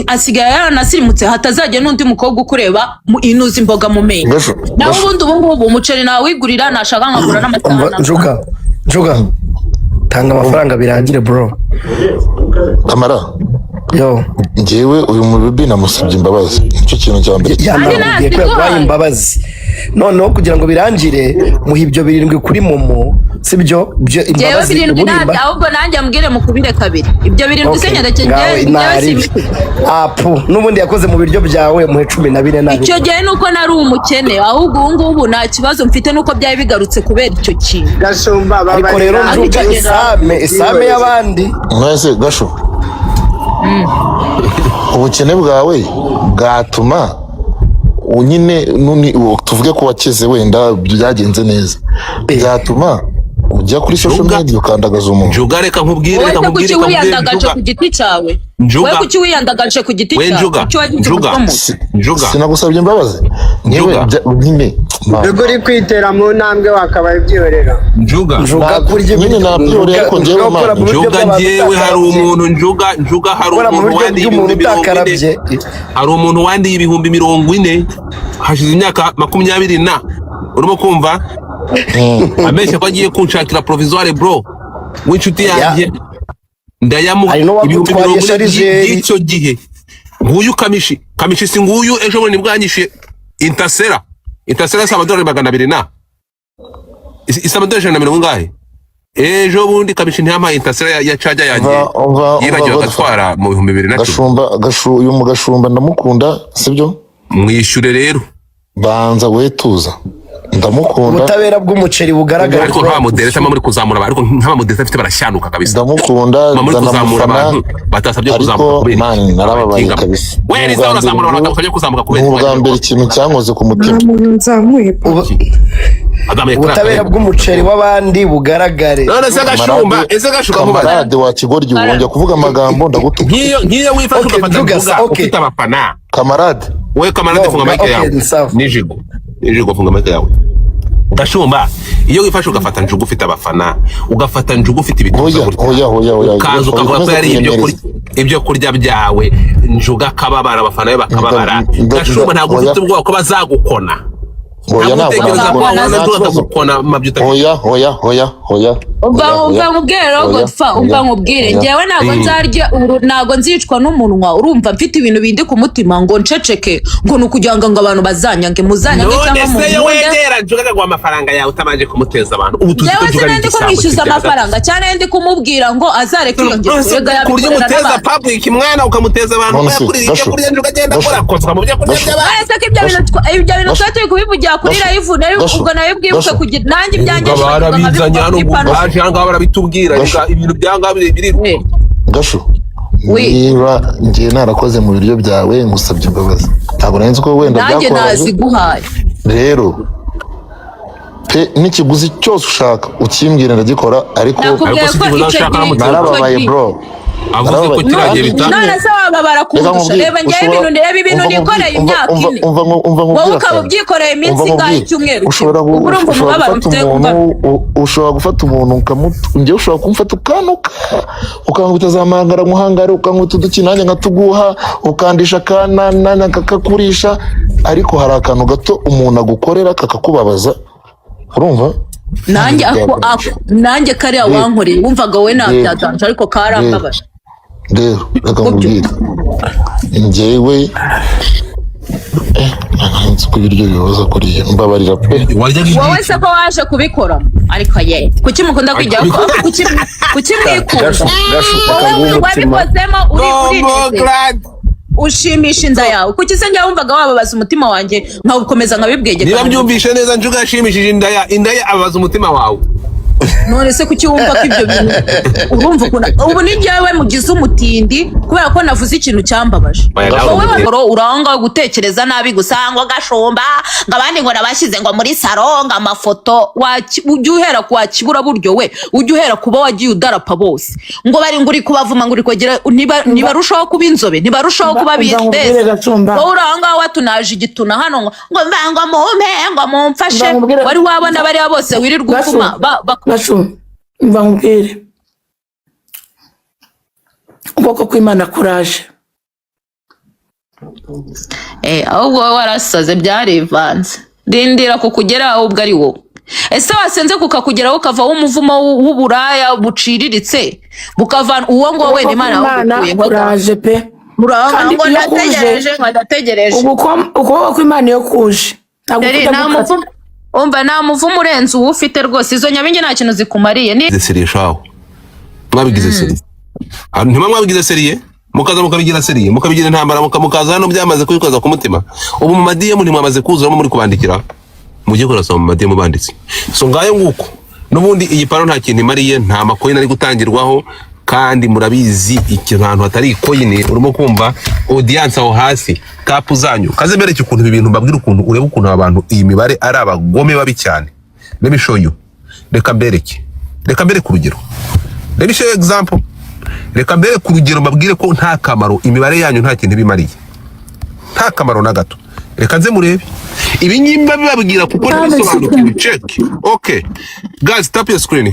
asigaye yaranasirimutse hatazajya n'undi mukobwa ukureba inuza imboga mu menyo nawe ubundi ubungubu umuceri nawe wigurira nashaka nkagura n'amasahani njuga tanga amafaranga birangire bro Kamara yo ngewe uyu mubibi namusabye imbabazi nicyo kintu cya mbere yanabwiye ko yabaye imbabazi noneho kugira ngo birangire muha ibyo 7 kuri momo sibyo byo imbabazi ngewe ahubwo nanjye ambwire mukubire 2 ibyo 7 senyereke ngewe apu nubundi yakoze mu biryo byawe muhe 14 nabi icyo gihe nuko nari umukene ahubwo ubu nta kibazo mfite nuko byari bigarutse kubera icyo kintu gashumba ariko rero njuga isame y'abandi mwese gasho ubukene bwawe bwatuma nyine tuvuge ko wakize wenda byagenze neza byatuma ujya kuri social media ukandagaza umuntu njuga reka nkubwire kuki wiyandagaje ku giti cyawe wowe kuki wiyandagaje ku giti cyawe njuga sinagusabye imbabazi nyewe nyine ubwo uri kwitera mu ntambwe wakabaye byihorera njuga kurya nyine nabyihorera ariko njyewe njuga njyewe hari umuntu njuga hari umuntu wandiye ibihumbi 40 hari umuntu wandiye ibihumbi 40 hashize imyaka 20 na urimo kumva amesha ko agiye kunshakira provisoire bro w'inshuti yanjye ndayamuha ibihumbi 40 y'icyo gihe nguyu kamishi si nguyu ejo bundi bwanyishe intasera $200 na $200 ngahe ejo bundi kamishi ntiyampaye intasera ya charger yanjye yibagiwe agatwara mu 2010 gashu uyu mugashumba ndamukunda sibyo mwishyure rero banza wetuza ndamukunda ubutabera bw'umuceri bugaragara ariko nta modere cyangwa muri kuzamura abantu ariko nta modere afite barashyanuka kabisa ndamukunda muri kuzamura abantu batasabye kuzamura kubera man narababaye kabisa wene zaho bazamura abantu bakajya kuzamuka kubera ubwa mbere ikintu cyankoze ku mutima ubutabera bw'umuceri w'abandi bugaragare none se gashumba kamarade wa kigoryi wongera kuvuga amagambo ndagutuka nkiyo wifashe ugafata njuga ufite abafana kamarade we kamarade funga mic yawe nijigo funga mic yawe gashumba iyo wifashe ugafata njuga ufite abafana ugafata njuga ufite ibituza hoya kaza ukavuga ko yari ibyo kurya byawe njuga kababara abafana be bakababara gashumba ntabwo ufite ubwoba ko bazagukona hoya hoya umva nkubwire rero Godfa umva nkubwire njyewe ntabwo nzarya ntabwo nzicwa n'umunwa urumva mfite ibintu bindi ku mutima ngo nceceke ngo nukugira ngo abantu bazanyange muzanyange cyangwa mu none se wegera njugaga gwa amafaranga yawe utamanje kumuteza abantu ubu tuzi ko tuvuga ndi kumwishyuza amafaranga cyane ndi kumubwira ngo azareke yongera kurega kurya muteza public mwana ukamuteza abantu bakuriye ibyo kurya njugagenda akora kozwa mu byo kurya by'abantu ese ko ibyo bintu turi kubivugira kuri live ubwo nawe bwibuke kugira nanjye ibyanjye barabizanye hano baje hanga barabitubwira ibintu byanga biri Gashu niba ngiye narakoze mu biryo byawe ngusabye imbabazi ntabwo nari nzi ko wenda nanjye naziguhaye rero pe n'ikiguzi cyose ushaka ukimbwira ndagikora ariko narababaye bro avuze ko tiragiye bita none se waba barakundusha reba njyewe ibintu nikoreye imyaka ine wowe ukaba ubyikoreye iminsi ingahe icyumweru ushobora gufata umuntu njyewe ushobora kumufata ukanuka ukankubita za mangara muhangare ukankubita uduki nanjye nkatuguha ukandisha akana kakakurisha ariko hari akantu gato umuntu agukorera kakakubabaza urumva nanjye kariya wankoreye wumvaga we ntabyatanje ariko karambabaje rero reka nkubwire njyewe nzi ko ibiryo bibaza kuriya mbabarira pe wowe se ko waje kubikora ariko kuki mukunda kwijyaho kuki mwikunda wowe wabikozemo uri ushimisha inda yawe kuki se njya wumvaga wababaza umutima wanjye nkawukomeza nkabibwegeka niba mbyumvishe neza njuga yashimishije inda ye ababaza umutima wawe none se kuki wumva ko ibyo bintu urumva ubu ni njyewe mugize umutindi kubera ko navuze ikintu cyambabaje wowe uranga gutekereza nabi gusa ngo gashomba ngo abandi ngo nabashyize ngo muri saro ngo amafoto ujya uhera ku wakibura buryo we ujya uhera kuba wagiye udarapa bose ngo bari ngo uri kubavuma ngo uri kogera ntibarushaho kuba inzobe ntibarushaho kuba bese wowe uranga watunaje igituna hano ngo mvango mumpe ngo mumfashe wari wabona bariya bose wirirwa uvuma mva nkubwire ukuboko kw'Imana kuraje ahubwo wowe warasaze byarivanze rindira kukugeraho ubwo ari wowe ese wasenze kukakugeraho ukava umuvumo w'uburaya buciriritse bukava uwo ngo we n'Imana kuraje pe muranga ngo ndategereje ukuboko kw'Imana iyo kuje umva nta muvumo urenze uwo ufite rwose izo nyabingi nta kintu zikumariye ni serishaho mwabigize seri ntima mwabigize seriye mukaza mukabigira seriye mukabigira intambara mukaza hano byamaze kubikoza ku mutima ubu mu madiyemu ntimwamaze kuzuramo muri kubandikira mujye kurasoma mu madiyemu banditse so ngayo nguko n'ubundi iyi paro nta kintu imariye nta makoyini ari gutangirwaho kandi murabizi ikintu ahantu hatari ikoyini urimo kumva audience aho hasi kapu zanyu kaze mbereke ukuntu ibi bintu mbabwira ukuntu ureba ukuntu abantu iyi mibare ari abagome babi cyane let me show you reka mbereke urugero let me show you example reka mbereke urugero mbabwire ko nta kamaro imibare yanyu nta kintu bimariye nta kamaro na gato reka nze murebe ibi nyimba bibabwira kuko ntibisobanukiwe check okay guys tap your screen